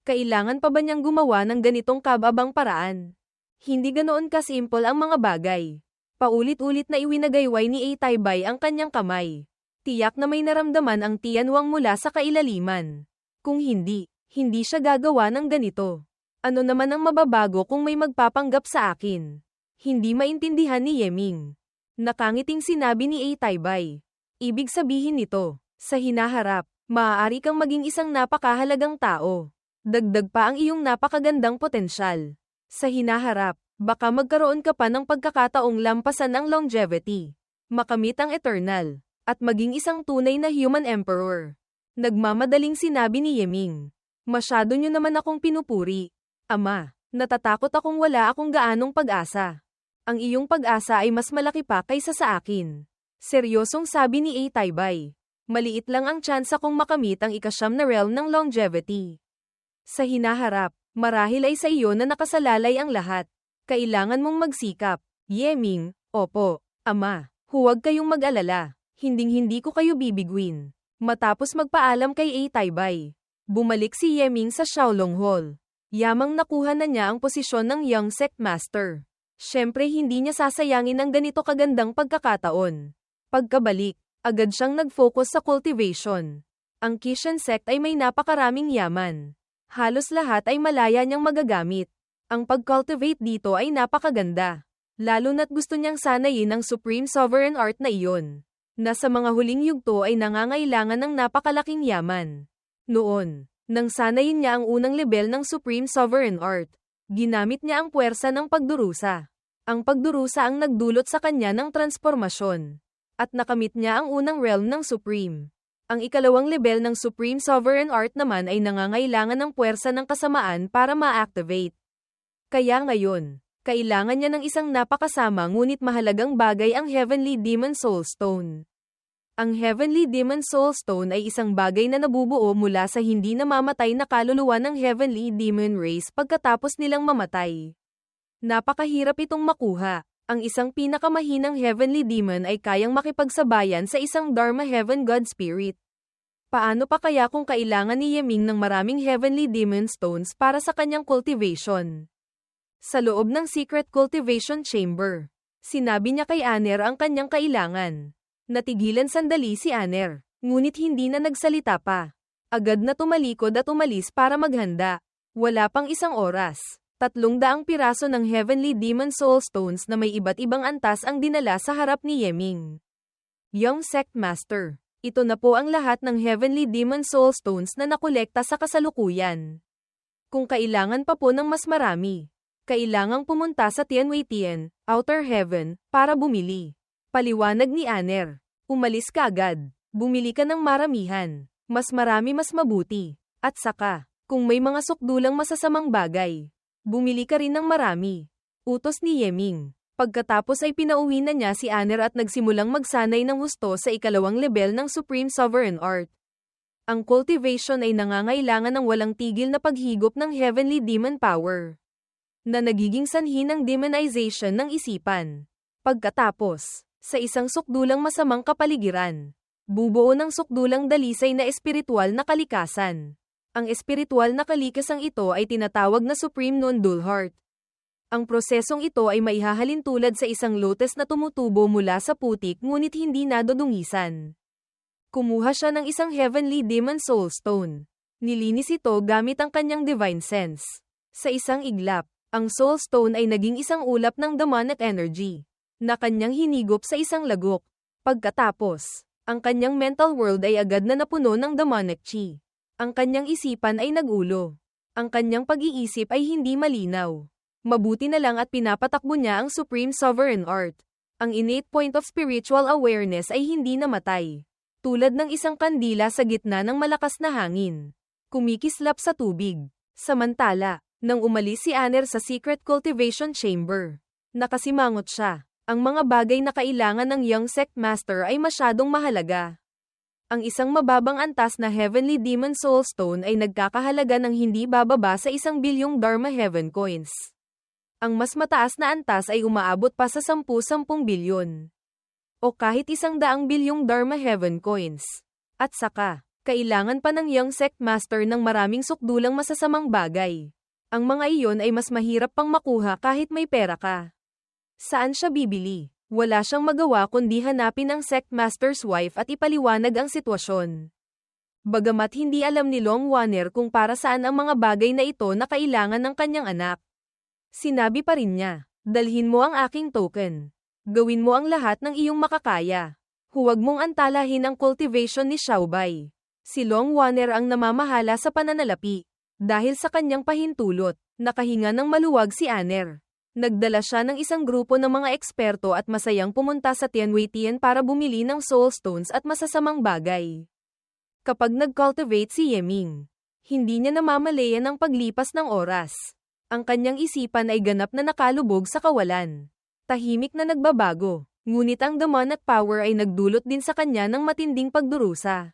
Kailangan pa ba niyang gumawa ng ganitong kababang paraan? Hindi ganoon kasimple ang mga bagay. Paulit-ulit na iwinagayway ni Aytaybay ang kanyang kamay. Tiyak na may naramdaman ang Tianhuang mula sa kailaliman. Kung hindi, hindi siya gagawa ng ganito. Ano naman ang mababago kung may magpapanggap sa akin? Hindi maintindihan ni Yeming. Nakangiting sinabi ni Aytaybay. Ibig sabihin nito, sa hinaharap, maaari kang maging isang napakahalagang tao. Dagdag pa ang iyong napakagandang potensyal. Sa hinaharap, baka magkaroon ka pa ng pagkakataong lampasan ang longevity. Makamit ang eternal. At maging isang tunay na human emperor. Nagmamadaling sinabi ni Yeming. Masyado niyo naman akong pinupuri. Ama, natatakot akong wala akong gaanong pag-asa. Ang iyong pag-asa ay mas malaki pa kaysa sa akin. Seryosong sabi ni Aytaybay. Maliit lang ang tsansa kong makamit ang ikasyam na realm ng longevity. Sa hinaharap, marahil ay sa iyo na nakasalalay ang lahat. Kailangan mong magsikap. Yeming, opo, ama, huwag kayong mag-alala. Hinding-hindi ko kayo bibigwin. Matapos magpaalam kay Aytaybay, bumalik si Yeming sa Shaolong Hall. Yamang nakuha na niya ang posisyon ng Young Sect Master. Siyempre hindi niya sasayangin ang ganito kagandang pagkakataon. Pagkabalik, agad siyang nag-focus sa cultivation. Ang Kishan sect ay may napakaraming yaman. Halos lahat ay malaya niyang magagamit. Ang pag-cultivate dito ay napakaganda. Lalo na't gusto niyang sanayin ang Supreme Sovereign Art na iyon. Na sa mga huling yugto ay nangangailangan ng napakalaking yaman. Noon, nang sanayin niya ang unang level ng Supreme Sovereign Art, ginamit niya ang puwersa ng pagdurusa. Ang pagdurusa ang nagdulot sa kanya ng transformasyon. At nakamit niya ang unang realm ng Supreme. Ang ikalawang level ng Supreme Sovereign Art naman ay nangangailangan ng puwersa ng kasamaan para ma-activate. Kaya ngayon, kailangan niya ng isang napakasama ngunit mahalagang bagay ang Heavenly Demon Soul Stone. Ang Heavenly Demon Soul Stone ay isang bagay na nabubuo mula sa hindi namamatay na kaluluwa ng Heavenly Demon Race pagkatapos nilang mamatay. Napakahirap itong makuha. Ang isang pinakamahinang Heavenly Demon ay kayang makipagsabayan sa isang Dharma Heaven God Spirit. Paano pa kaya kung kailangan ni Yeming ng maraming Heavenly Demon Stones para sa kanyang cultivation? Sa loob ng Secret Cultivation Chamber, Sinabi niya kay Aner ang kanyang kailangan. Natigilan sandali si Aner, ngunit hindi na nagsalita pa. Agad na tumalikod at umalis para maghanda. Wala pang isang oras. 300 piraso ng Heavenly Demon Soul Stones na may iba't ibang antas ang dinala sa harap ni Yeming. Young Sect Master, ito na po ang lahat ng Heavenly Demon Soul Stones na nakolekta sa kasalukuyan. Kung kailangan pa po ng mas marami, kailangang pumunta sa Tianwei-Tian, Outer Heaven, para bumili. Paliwanag ni Aner. Umalis ka agad. Bumili ka ng maramihan. Mas marami mas mabuti. At saka, kung may mga sukdulang masasamang bagay, bumili ka rin ng marami. Utos ni Yeming. Pagkatapos ay pinauwi na niya si Aner at nagsimulang magsanay ng husto sa ikalawang level ng Supreme Sovereign Art. Ang cultivation ay nangangailangan ng walang tigil na paghigop ng Heavenly Demon Power, na nagiging sanhi ng demonization ng isipan. Pagkatapos, sa isang sukdulang masamang kapaligiran, bubuo ng sukdulang dalisay na espiritual na kalikasan. Ang espiritual na kalikasang ito ay tinatawag na Supreme Non-Dual Heart. Ang prosesong ito ay maihahalin tulad sa isang lotus na tumutubo mula sa putik ngunit hindi nadudungisan. Kumuha siya ng isang Heavenly Demon Soul Stone. Nilinis ito gamit ang kanyang Divine Sense. Sa isang iglap, ang Soul Stone ay naging isang ulap ng demonic energy, na kanyang hinigop sa isang lagok. Pagkatapos, ang kanyang mental world ay agad na napuno ng demonic chi. Ang kanyang isipan ay nagulo. Ang kanyang pag-iisip ay hindi malinaw. Mabuti na lang at pinapatakbo niya ang Supreme Sovereign Art. Ang innate point of spiritual awareness ay hindi namatay. Tulad ng isang kandila sa gitna ng malakas na hangin. Kumikislap sa tubig. Samantala, nang umalis si Aner sa Secret Cultivation Chamber, nakasimangot siya. Ang mga bagay na kailangan ng Young Sect Master ay masyadong mahalaga. Ang isang mababang antas na Heavenly Demon Soul Stone ay nagkakahalaga ng hindi bababa sa 1 bilyong Dharma Heaven Coins. Ang mas mataas na antas ay umaabot pa sa 10 bilyon. O kahit 100 bilyong Dharma Heaven Coins. At saka, kailangan pa ng Young Sect Master ng maraming sukdulang masasamang bagay. Ang mga iyon ay mas mahirap pang makuha kahit may pera ka. Saan siya bibili? Wala siyang magawa kundi hanapin ang Sect Master's wife at ipaliwanag ang sitwasyon. Bagamat hindi alam ni Long Waner kung para saan ang mga bagay na ito na kailangan ng kanyang anak, sinabi pa rin niya, dalhin mo ang aking token. Gawin mo ang lahat ng iyong makakaya. Huwag mong antalahin ang cultivation ni Xiaobai. Si Long Waner ang namamahala sa pananalapi. Dahil sa kanyang pahintulot, nakahinga ng maluwag si Aner. Nagdala siya ng isang grupo ng mga eksperto at masayang pumunta sa Tianwei-Tian para bumili ng soul stones at masasamang bagay. Kapag nag-cultivate si Yeming, hindi niya namamalayan ang paglipas ng oras. Ang kanyang isipan ay ganap na nakalubog sa kawalan. Tahimik na nagbabago, ngunit ang demonic power ay nagdulot din sa kanya ng matinding pagdurusa.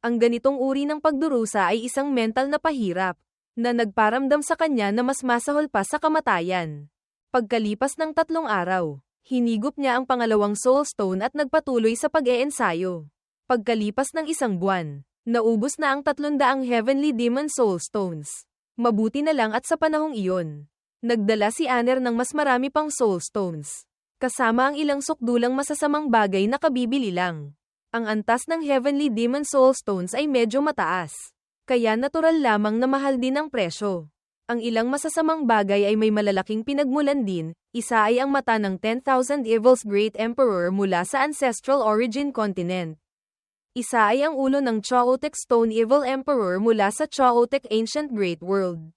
Ang ganitong uri ng pagdurusa ay isang mental na pahirap, na nagparamdam sa kanya na mas masahol pa sa kamatayan. Pagkalipas ng 3 araw, hinigop niya ang pangalawang soul stone at nagpatuloy sa pag-eensayo. Pagkalipas ng 1 buwan, naubos na ang 300 Heavenly Demon Soul Stones. Mabuti na lang at sa panahong iyon, nagdala si Aner ng mas marami pang soul stones, kasama ang ilang sukdulang masasamang bagay na kabibili lang. Ang antas ng Heavenly Demon Soul Stones ay medyo mataas, kaya natural lamang na mahal din ang presyo. Ang ilang masasamang bagay ay may malalaking pinagmulan din, isa ay ang mata ng 10,000 Evil's Great Emperor mula sa Ancestral Origin Continent. Isa ay ang ulo ng Chaotic Stone Evil Emperor mula sa Chaotic Ancient Great World.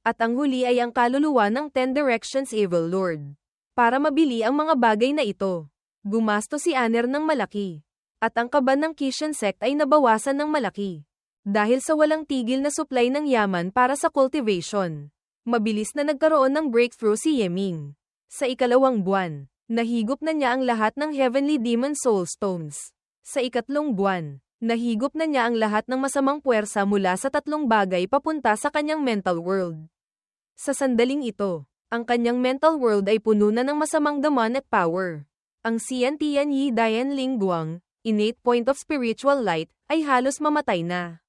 At ang huli ay ang kaluluwa ng 10 Directions Evil Lord. Para mabili ang mga bagay na ito, gumasto si Aner ng malaki. At ang kaban ng Kishan Sect ay nabawasan ng malaki. Dahil sa walang tigil na supply ng yaman para sa cultivation, mabilis na nagkaroon ng breakthrough si Yeming. Sa 2 buwan, nahigop na niya ang lahat ng Heavenly Demon Soul Stones. Sa 3 buwan, nahigop na niya ang lahat ng masamang puwersa mula sa 3 bagay papunta sa kanyang mental world. Sa sandaling ito, ang kanyang mental world ay puno na ng masamang demonic power. Ang Xian Tian Yi Dian Ling Guang, innate point of spiritual light, ay halos mamatay na.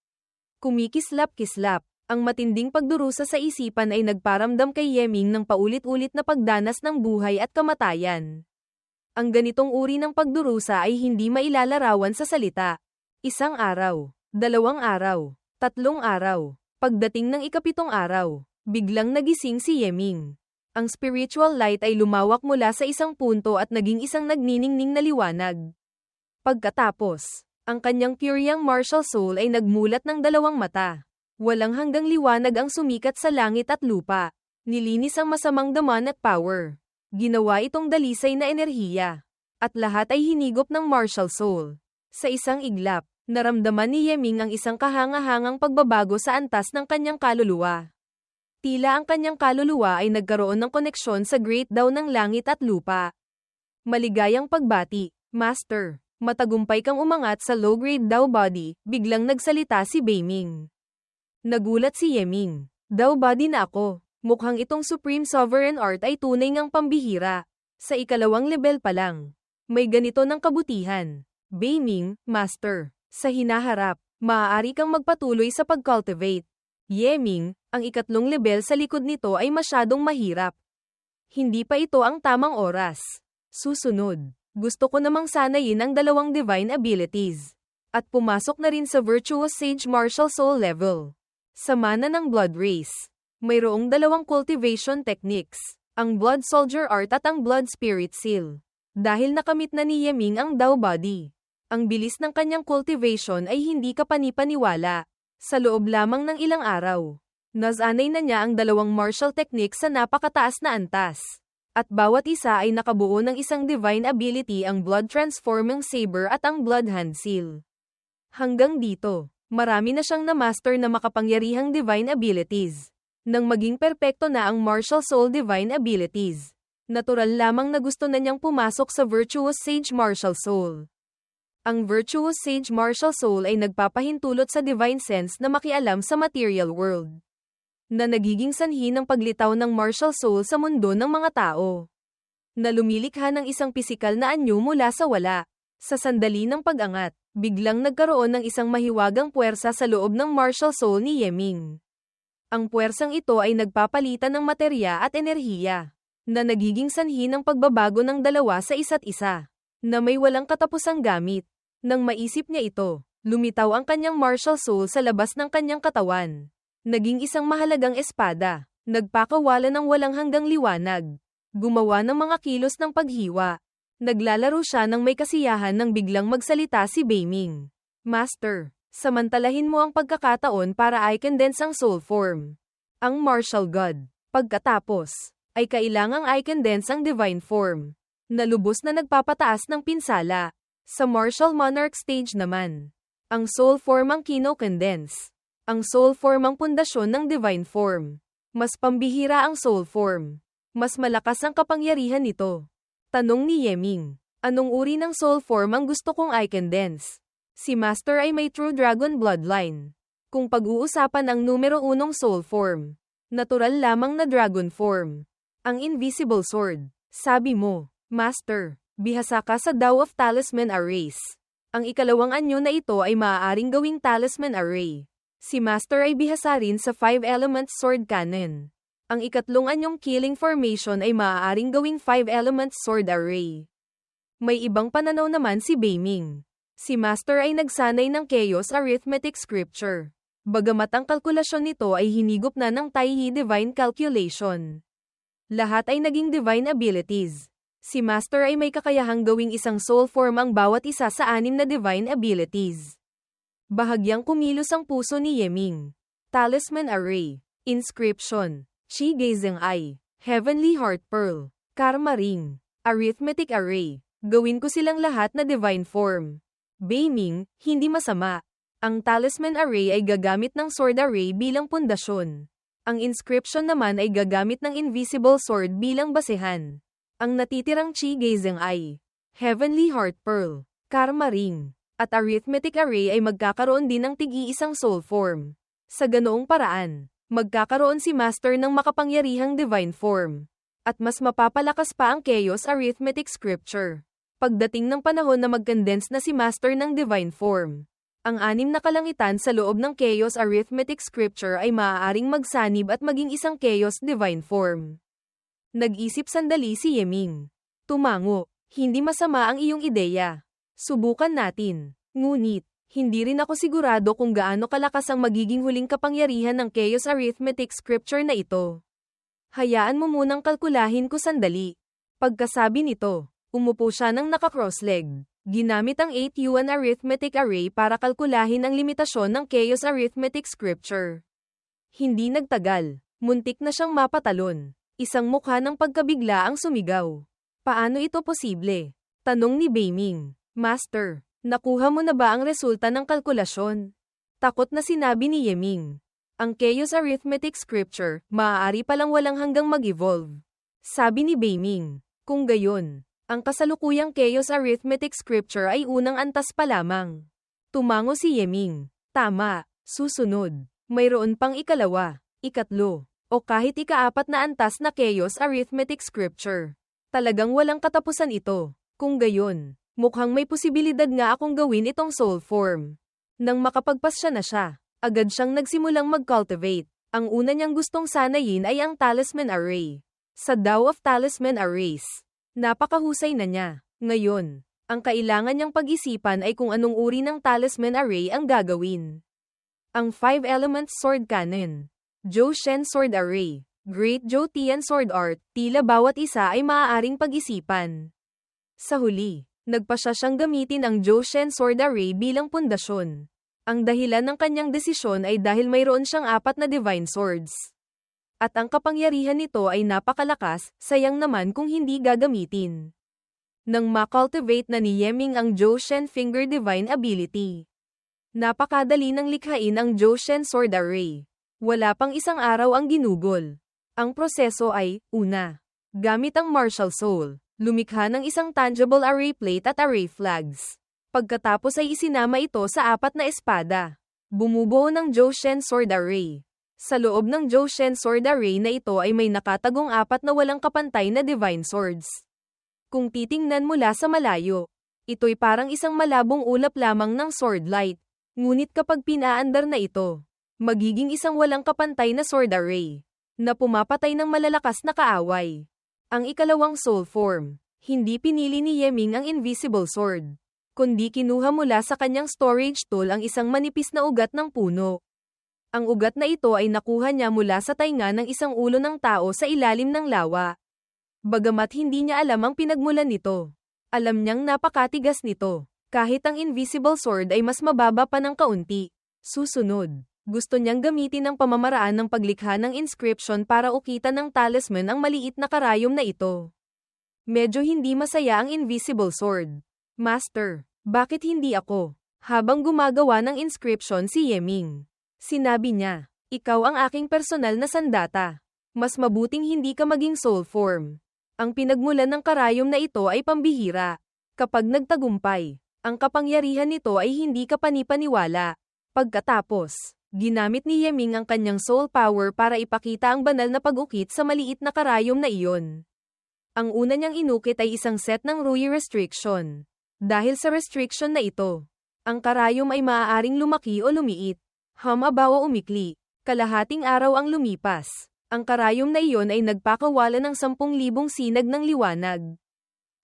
Kumikislap-kislap, Ang matinding pagdurusa sa isipan ay nagparamdam kay Yeming ng paulit-ulit na pagdanas ng buhay at kamatayan. Ang ganitong uri ng pagdurusa ay hindi mailalarawan sa salita. Isang araw, 2 araw, 3 araw. Pagdating ng ika-7 araw, biglang nagising si Yeming. Ang spiritual light ay lumawak mula sa isang punto at naging isang nagniningning na liwanag. Pagkatapos, ang kanyang pure martial soul ay nagmulat ng 2 mata. Walang hanggang liwanag ang sumikat sa langit at lupa. Nilinis ang masamang daman at power. Ginawa itong dalisay na enerhiya. At lahat ay hinigop ng martial soul. Sa isang iglap, naramdaman ni Yeming ang isang kahanga-hangang pagbabago sa antas ng kanyang kaluluwa. Tila ang kanyang kaluluwa ay nagkaroon ng koneksyon sa Great Tao ng langit at lupa. Maligayang pagbati, Master. Matagumpay kang umangat sa low-grade Tao body, biglang nagsalita si Beiming. Nagulat si Yeming. Tao body na ako. Mukhang itong Supreme Sovereign Art ay tunay ngang pambihira. Sa ikalawang level pa lang. May ganito ng kabutihan. Beiming, Master. Sa hinaharap, maaari kang magpatuloy sa pag-cultivate. Yeming, ang ikatlong level sa likod nito ay masyadong mahirap. Hindi pa ito ang tamang oras. Susunod, gusto ko namang sanayin ang 2 divine abilities. At pumasok na rin sa Virtuous Sage Martial Soul level. Sa mana ng Blood Race, mayroong 2 cultivation techniques, ang Blood Soldier Art at ang Blood Spirit Seal. Dahil nakamit na ni Yeming ang Tao body, ang bilis ng kanyang cultivation ay hindi kapanipaniwala. Sa loob lamang ng ilang araw, nasanay na niya ang 2 martial techniques sa napakataas na antas. At bawat isa ay nakabuo ng isang divine ability, ang Blood Transforming Saber at ang Blood Hand Seal. Hanggang dito, marami na siyang na-master na makapangyarihang divine abilities. Nang maging perpekto na ang martial soul divine abilities, natural lamang na gusto na niyang pumasok sa Virtuous Sage Martial Soul. Ang Virtuous Sage Martial Soul ay nagpapahintulot sa divine sense na makialam sa material world, na nagiging sanhi ng paglitaw ng martial soul sa mundo ng mga tao, na lumilikha ng isang pisikal na anyo mula sa wala. Sa sandali ng pag-angat, biglang nagkaroon ng isang mahiwagang puwersa sa loob ng martial soul ni Yeming. Ang puwersang ito ay nagpapalitan ng materya at enerhiya, na nagiging sanhi ng pagbabago ng dalawa sa isa't isa, na may walang katapusang gamit. Nang maisip niya ito, lumitaw ang kanyang martial soul sa labas ng kanyang katawan. Naging isang mahalagang espada, nagpakawala ng walang hanggang liwanag. Gumawa ng mga kilos ng paghiwa. Naglalaro siya ng may kasiyahan nang biglang magsalita si Beiming. Master, samantalahin mo ang pagkakataon para i-condense ang soul form. Ang martial god. Pagkatapos, ay kailangang i-condense ang divine form, na lubos na nagpapataas ng pinsala. Sa martial monarch stage naman, ang soul form ang kino-condense. Ang soul form ang pundasyon ng divine form. Mas pambihira ang soul form. Mas malakas ang kapangyarihan nito. Tanong ni Yeming, anong uri ng soul form ang gusto kong i-condense? Si Master ay may true dragon bloodline. Kung pag-uusapan ang numero 1 soul form, natural lamang na dragon form. Ang invisible sword. Sabi mo, Master, bihasa ka sa Tao of Talisman Arrays. Ang ikalawang anyo na ito ay maaaring gawing talisman array. Si Master ay bihasa rin sa 5-element sword cannon. Ang ikatlong anyong killing formation ay maaaring gawing 5-element sword array. May ibang pananaw naman si Beiming. Si Master ay nagsanay ng Chaos Arithmetic Scripture. Bagamat ang kalkulasyon nito ay hinigop na ng Taiyi Divine Calculation. Lahat ay naging divine abilities. Si Master ay may kakayahang gawing isang soul form ang bawat isa sa 6 na divine abilities. Bahagyang kumilos ang puso ni Yeming. Talisman Array, Inscription, Qi Gazing Eye, Heavenly Heart Pearl, Karma Ring, Arithmetic Array. Gawin ko silang lahat na divine form. Beiming, hindi masama. Ang Talisman Array ay gagamit ng Sword Array bilang pundasyon. Ang Inscription naman ay gagamit ng Invisible Sword bilang basehan. Ang natitirang Qi Gazing Eye, Heavenly Heart Pearl, Karma Ring, at Arithmetic Array ay magkakaroon din ng tig-iisang soul form. Sa ganoong paraan, magkakaroon si Master ng makapangyarihang divine form. At mas mapapalakas pa ang Chaos Arithmetic Scripture. Pagdating ng panahon na mag-condense na si Master ng divine form, Ang 6 na kalangitan sa loob ng Chaos Arithmetic Scripture ay maaaring magsanib at maging isang Chaos Divine Form. Nag-isip sandali si Yeming. Tumango, hindi masama ang iyong ideya. Subukan natin. Ngunit, hindi rin ako sigurado kung gaano kalakas ang magiging huling kapangyarihan ng Chaos Arithmetic Scripture na ito. Hayaan mo munang kalkulahin ko sandali. Pagkasabi nito, umupo siya ng naka-cross-leg. Ginamit ang 8-yuan arithmetic array para kalkulahin ang limitasyon ng Chaos Arithmetic Scripture. Hindi nagtagal, muntik na siyang mapatalon. Isang mukha ng pagkabigla ang sumigaw. Paano ito posible? Tanong ni Beiming. Master, nakuha mo na ba ang resulta ng kalkulasyon? Takot na sinabi ni Yeming. Ang Chaos Arithmetic Scripture, maaari palang walang hanggang mag-evolve. Sabi ni Beiming. Kung gayon, ang kasalukuyang Chaos Arithmetic Scripture ay unang antas pa lamang. Tumango si Yeming. Tama, susunod. Mayroon pang ikalawa, ikatlo, o kahit ikaapat na antas na Chaos Arithmetic Scripture. Talagang walang katapusan ito. Kung gayon, mukhang may posibilidad nga akong gawin itong soul form. Nang makapagpasya na siya, agad siyang nagsimulang mag-cultivate. Ang una niyang gustong sanayin ay ang Talisman Array. Sa Tao of Talisman Arrays, napakahusay na niya. Ngayon, ang kailangan niyang pag-isipan ay kung anong uri ng Talisman Array ang gagawin. Ang 5-element Sword Cannon, Zhou Shen Sword Array, Great Zhou Tian Sword Art, tila bawat isa ay maaaring pag-isipan. Sa huli, nagpasya siyang gamitin ang Zhou Shen Sword Array bilang pundasyon. Ang dahilan ng kanyang desisyon ay dahil mayroon siyang 4 na Divine Swords. At ang kapangyarihan nito ay napakalakas, sayang naman kung hindi gagamitin. Nang makultivate na ni Yeming ang Zhou Shen Finger Divine Ability. Napakadali nang likhain ang Zhou Shen Sword Array. Wala pang isang araw ang ginugol. Ang proseso ay, una, gamit ang Martial Soul, lumikha ng isang tangible array plate at array flags. Pagkatapos ay isinama ito sa 4 na espada. Bumubuo ng Zhou Shen Sword Array. Sa loob ng Zhou Shen Sword Array na ito ay may nakatagong 4 na walang kapantay na Divine Swords. Kung titingnan mula sa malayo, ito'y parang isang malabong ulap lamang ng sword light. Ngunit kapag pinaandar na ito, magiging isang walang kapantay na sword array, na pumapatay ng malalakas na kaaway. Ang ikalawang soul form, hindi pinili ni Yeming ang Invisible Sword, kundi kinuha mula sa kanyang storage tool ang isang manipis na ugat ng puno. Ang ugat na ito ay nakuha niya mula sa tainga ng isang ulo ng tao sa ilalim ng lawa. Bagamat hindi niya alam ang pinagmulan nito, alam niyang napakatigas nito, kahit ang Invisible Sword ay mas mababa pa ng kaunti. Susunod, gusto niyang gamitin ang pamamaraan ng paglikha ng inscription para ukitan ng talisman ang maliit na karayom na ito. Medyo hindi masaya ang Invisible Sword. Master, bakit hindi ako? Habang gumagawa ng inscription si Yeming, sinabi niya, ikaw ang aking personal na sandata. Mas mabuting hindi ka maging soul form. Ang pinagmulan ng karayom na ito ay pambihira. Kapag nagtagumpay, ang kapangyarihan nito ay hindi ka panipaniwala. Pagkatapos, ginamit ni Yeming ang kanyang soul power para ipakita ang banal na pag-ukit sa maliit na karayom na iyon. Ang una niyang inukit ay isang set ng Rui restriction. Dahil sa restriction na ito, ang karayom ay maaaring lumaki o lumiit. Humaba o umikli. Kalahating araw ang lumipas. Ang karayom na iyon ay nagpakawala ng 10,000 sinag ng liwanag.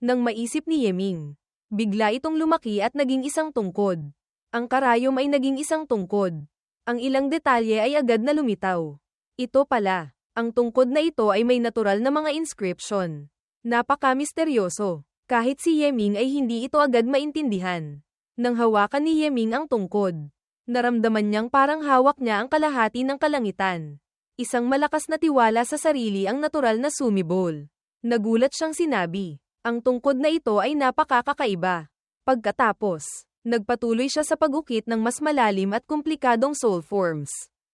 Nang maisip ni Yeming, bigla itong lumaki at naging isang tungkod. Ang karayom ay naging isang tungkod. Ang ilang detalye ay agad na lumitaw. Ito pala, ang tungkod na ito ay may natural na mga inscription. Napaka-misteryoso. Kahit si Yeming ay hindi ito agad maintindihan. Nang hawakan ni Yeming ang tungkod, naramdaman niyang parang hawak niya ang kalahati ng kalangitan. Isang malakas na tiwala sa sarili ang natural na sumibol. Nagulat siyang sinabi, ang tungkod na ito ay napakakakaiba. Pagkatapos, nagpatuloy siya sa pag-ukit ng mas malalim at komplikadong soul forms,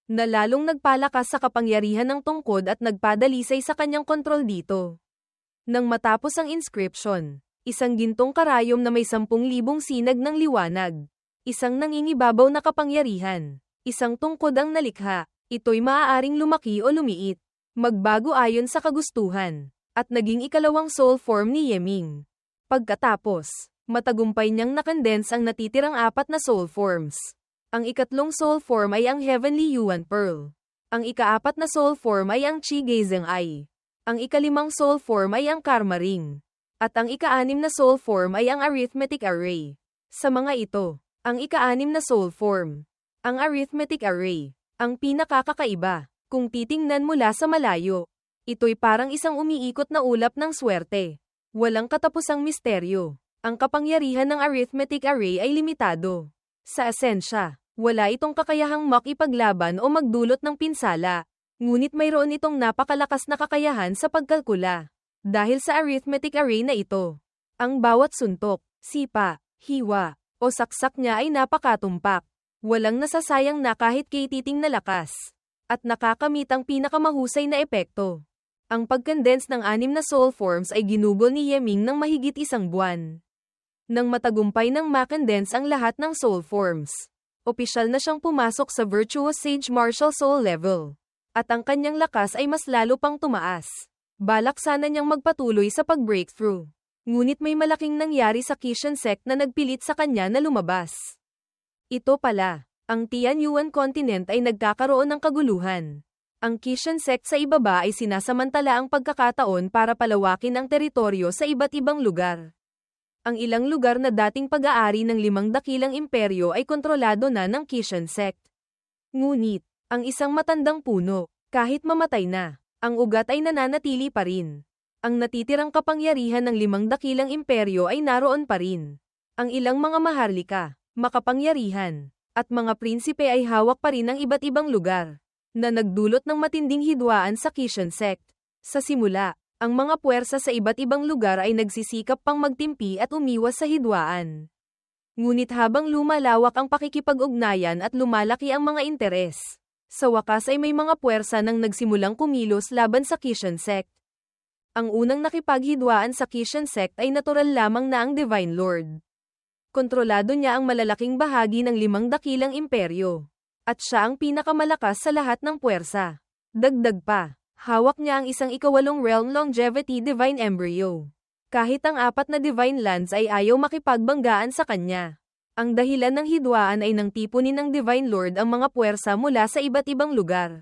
na lalong nagpalakas sa kapangyarihan ng tungkod at nagpadalisay sa kanyang kontrol dito. Nang matapos ang inscription, isang gintong karayom na may 10,000 sinag ng liwanag. Isang nangingibabaw na kapangyarihan. Isang tungkod ang nalikha. Ito'y maaaring lumaki o lumiit. Magbago ayon sa kagustuhan. At naging ikalawang soul form ni Yeming. Pagkatapos, Matagumpay niyang nakondense ang natitirang 4 na soul forms. Ang ikatlong soul form ay ang Heavenly Yuan Pearl. Ang ika-4 na soul form ay ang Qi Gazing Eye. Ang ika-5 soul form ay ang Karma Ring. At ang ika-6 na soul form ay ang Arithmetic Array. Sa mga ito, ang ika-6 na soul form, ang Arithmetic Array, ang pinakakakaiba. Kung titingnan mula sa malayo, ito'y parang isang umiikot na ulap ng swerte. Walang katapusang misteryo. Ang kapangyarihan ng Arithmetic Array ay limitado. Sa esensya, wala itong kakayahang makipaglaban o magdulot ng pinsala. Ngunit mayroon itong napakalakas na kakayahan sa pagkalkula. Dahil sa Arithmetic Array na ito, ang bawat suntok, sipa, hiwa, o saksak niya ay napakatumpak. Walang nasasayang na kahit kay-titing na lakas. At nakakamit ang pinakamahusay na epekto. Ang pag-condense ng 6 na soul forms ay ginugol ni Yeming ng mahigit 1 buwan. Nang matagumpay ng ma-condense ang lahat ng soul forms, opisyal na siyang pumasok sa Virtuous Sage Martial Soul level. At ang kanyang lakas ay mas lalo pang tumaas. Balak sana niyang magpatuloy sa pag-breakthrough. Ngunit may malaking nangyari sa Kishan sect na nagpilit sa kanya na lumabas. Ito pala. Ang Tianyuan continent ay nagkakaroon ng kaguluhan. Ang Kishan sect sa ibaba ay sinasamantala ang pagkakataon para palawakin ang teritoryo sa iba't ibang lugar. Ang ilang lugar na dating pag-aari ng 5 dakilang imperyo ay kontrolado na ng Kishan sect. Ngunit, ang isang matandang puno, kahit mamatay na, ang ugat ay nananatili pa rin. Ang natitirang kapangyarihan ng 5 dakilang imperyo ay naroon pa rin. Ang ilang mga maharlika, makapangyarihan, at mga prinsipe ay hawak pa rin ng iba't ibang lugar, na nagdulot ng matinding hidwaan sa Kishan sect. Sa simula, ang mga puwersa sa iba't ibang lugar ay nagsisikap pang magtimpi at umiwas sa hidwaan. Ngunit habang lumalawak ang pakikipag-ugnayan at lumalaki ang mga interes, sa wakas ay may mga puwersa nang nagsimulang kumilos laban sa Kishan sect. Ang unang nakipaghidwaan sa Kishan sect ay natural lamang na ang Divine Lord. Kontrolado niya ang malalaking bahagi ng 5 dakilang imperyo. At siya ang pinakamalakas sa lahat ng puwersa. Dagdag pa, hawak niya ang isang ika-8 realm longevity divine embryo. Kahit ang 4 na divine lands ay ayaw makipagbanggaan sa kanya. Ang dahilan ng hidwaan ay nang tipunin ng Divine Lord ang mga puwersa mula sa iba't ibang lugar.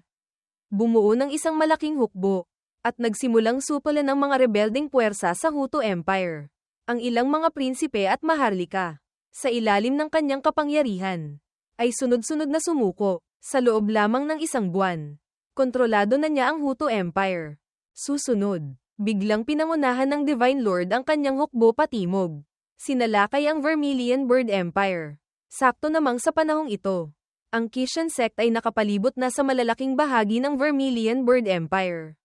Bumuo ng isang malaking hukbo, at nagsimulang supulan ng mga rebelding puwersa sa Hutu Empire. Ang ilang mga prinsipe at maharlika, sa ilalim ng kanyang kapangyarihan, ay sunod-sunod na sumuko. Sa loob lamang ng 1 buwan, kontrolado na niya ang Hutu Empire. Susunod, biglang pinangunahan ng Divine Lord ang kanyang hukbo patimog. Sinalakay ang Vermilion Bird Empire. Sakto namang sa panahong ito, ang Kishan sect ay nakapalibot na sa malalaking bahagi ng Vermilion Bird Empire.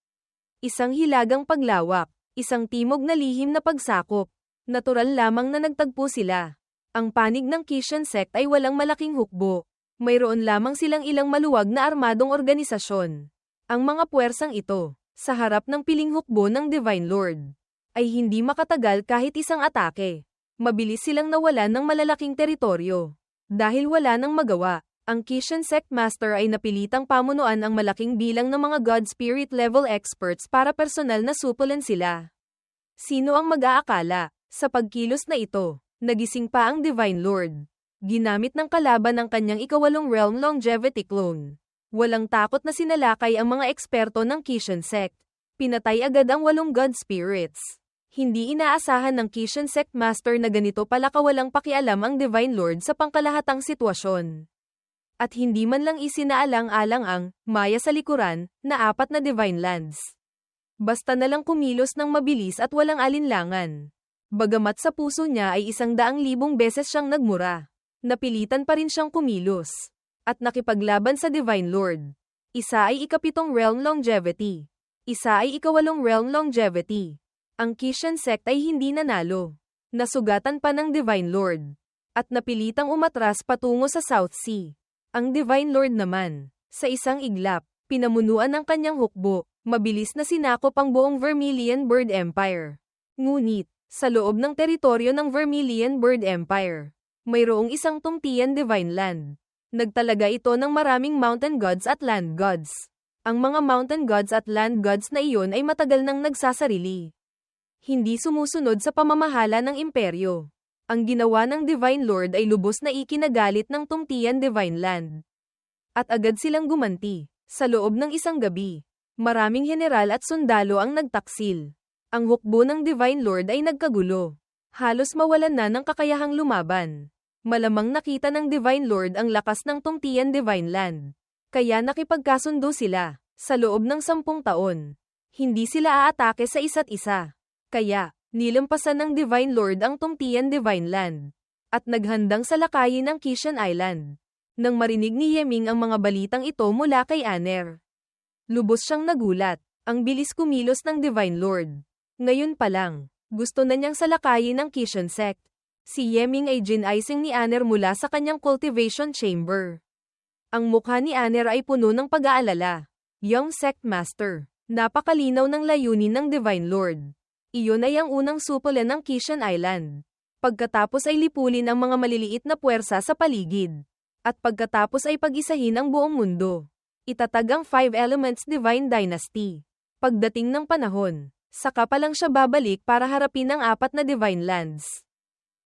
Isang hilagang paglawak, isang timog na lihim na pagsakop. Natural lamang na nagtagpo sila. Ang panig ng Kishan sect ay walang malaking hukbo. Mayroon lamang silang ilang maluwag na armadong organisasyon. Ang mga puwersang ito, sa harap ng piling hukbo ng Divine Lord, ay hindi makatagal kahit isang atake. Mabilis silang nawalan ng malalaking teritoryo. Dahil wala nang magawa, ang Kishan sect master ay napilitang pamunuan ang malaking bilang ng mga God Spirit level experts para personal na supulan sila. Sino ang mag-aakala? Sa pagkilos na ito, nagising pa ang Divine Lord. Ginamit ng kalaban ang kanyang ika-8 realm longevity clone. Walang takot na sinalakay ang mga eksperto ng Kishan sect. Pinatay agad ang 8 God Spirits. Hindi inaasahan ng Kishan sect master na ganito pala kawalang pakialam ang Divine Lord sa pangkalahatang sitwasyon. At hindi man lang isinaalang-alang ang Maya sa likuran na 4 na Divine Lands. Basta na lang kumilos ng mabilis at walang alinlangan. Bagamat sa puso niya ay 100,000 beses siyang nagmura, napilitan pa rin siyang kumilos. At nakipaglaban sa Divine Lord. Isa ay ika-7 realm longevity. Isa ay ika-8 realm longevity. Ang Kishan sect ay hindi nanalo. Nasugatan pa ng Divine Lord. At napilitang umatras patungo sa South Sea. Ang Divine Lord naman, sa isang iglap, pinamunuan ng kanyang hukbo, mabilis na sinakop ang buong Vermilion Bird Empire. Ngunit, sa loob ng teritoryo ng Vermilion Bird Empire, mayroong isang tungtian divine land. Nagtalaga ito ng maraming mountain gods at land gods. Ang mga mountain gods at land gods na iyon ay matagal nang nagsasarili. Hindi sumusunod sa pamamahala ng imperyo. Ang ginawa ng Divine Lord ay lubos na ikinagalit ng tungtian Divine Land. At agad silang gumanti. Sa loob ng isang gabi, maraming general at sundalo ang nagtaksil. Ang hukbo ng Divine Lord ay nagkagulo. Halos mawalan na ng kakayahang lumaban. Malamang nakita ng Divine Lord ang lakas ng tungtian Divine Land. Kaya nakipagkasundo sila. Sa loob ng 10 taon, hindi sila aatake sa isa't isa. Kaya, nilampasan ng Divine Lord ang tungtian Divine Land. At naghandang salakayin ang Kishan Island. Nang marinig ni Yeming ang mga balitang ito mula kay Aner, lubos siyang nagulat. Ang bilis kumilos ng Divine Lord. Ngayon pa lang, gusto na niyang salakayin ang Kishan sect. Si Yeming ay ginaising ni Aner mula sa kanyang cultivation chamber. Ang mukha ni Aner ay puno ng pag-aalala. Young Sect Master, napakalinaw ng layunin ng Divine Lord. Iyon ay ang unang supulan ng Kishan Island. Pagkatapos ay lipulin ang mga maliliit na puwersa sa paligid. At pagkatapos ay pag-isahin ang buong mundo. Itatag ang 5 Elements Divine Dynasty. Pagdating ng panahon, saka pa lang siya babalik para harapin ang 4 na Divine Lands.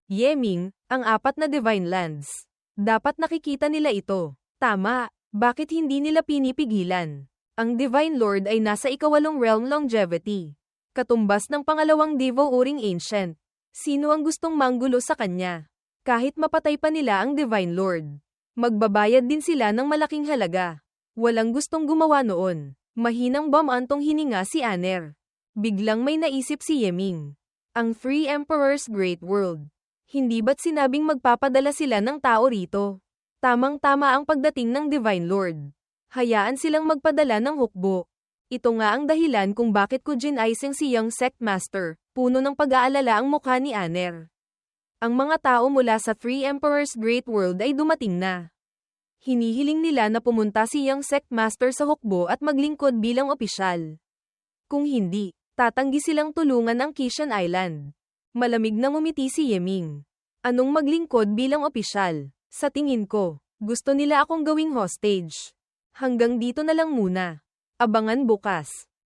Yeming, ang 4 na Divine Lands. Dapat nakikita nila ito. Tama, bakit hindi nila pinipigilan? Ang Divine Lord ay nasa ika-8 realm longevity. Katumbas ng pangalawang Devo Uring Ancient. Sino ang gustong manggulo sa kanya? Kahit mapatay pa nila ang Divine Lord, magbabayad din sila ng malaking halaga. Walang gustong gumawa noon. Mahinang antong hininga si Aner. Biglang may naisip si Yeming. Ang 3 Emperors Great World. Hindi ba't sinabing magpapadala sila ng tao rito? Tamang-tama ang pagdating ng Divine Lord. Hayaan silang magpadala ng hukbo. Ito nga ang dahilan kung bakit ko ginaising si Young Sect Master. Puno ng pag-aalala ang mukha ni Aner. Ang mga tao mula sa 3 Emperors Great World ay dumating na. Hinihiling nila na pumunta si Young Sect Master sa hukbo at maglingkod bilang opisyal. Kung hindi, tatanggi silang tulungan ang Kishan Island. Malamig na ngumiti si Yeming. Anong maglingkod bilang opisyal? Sa tingin ko, gusto nila akong gawing hostage. Hanggang dito na lang muna. Abangan bukas.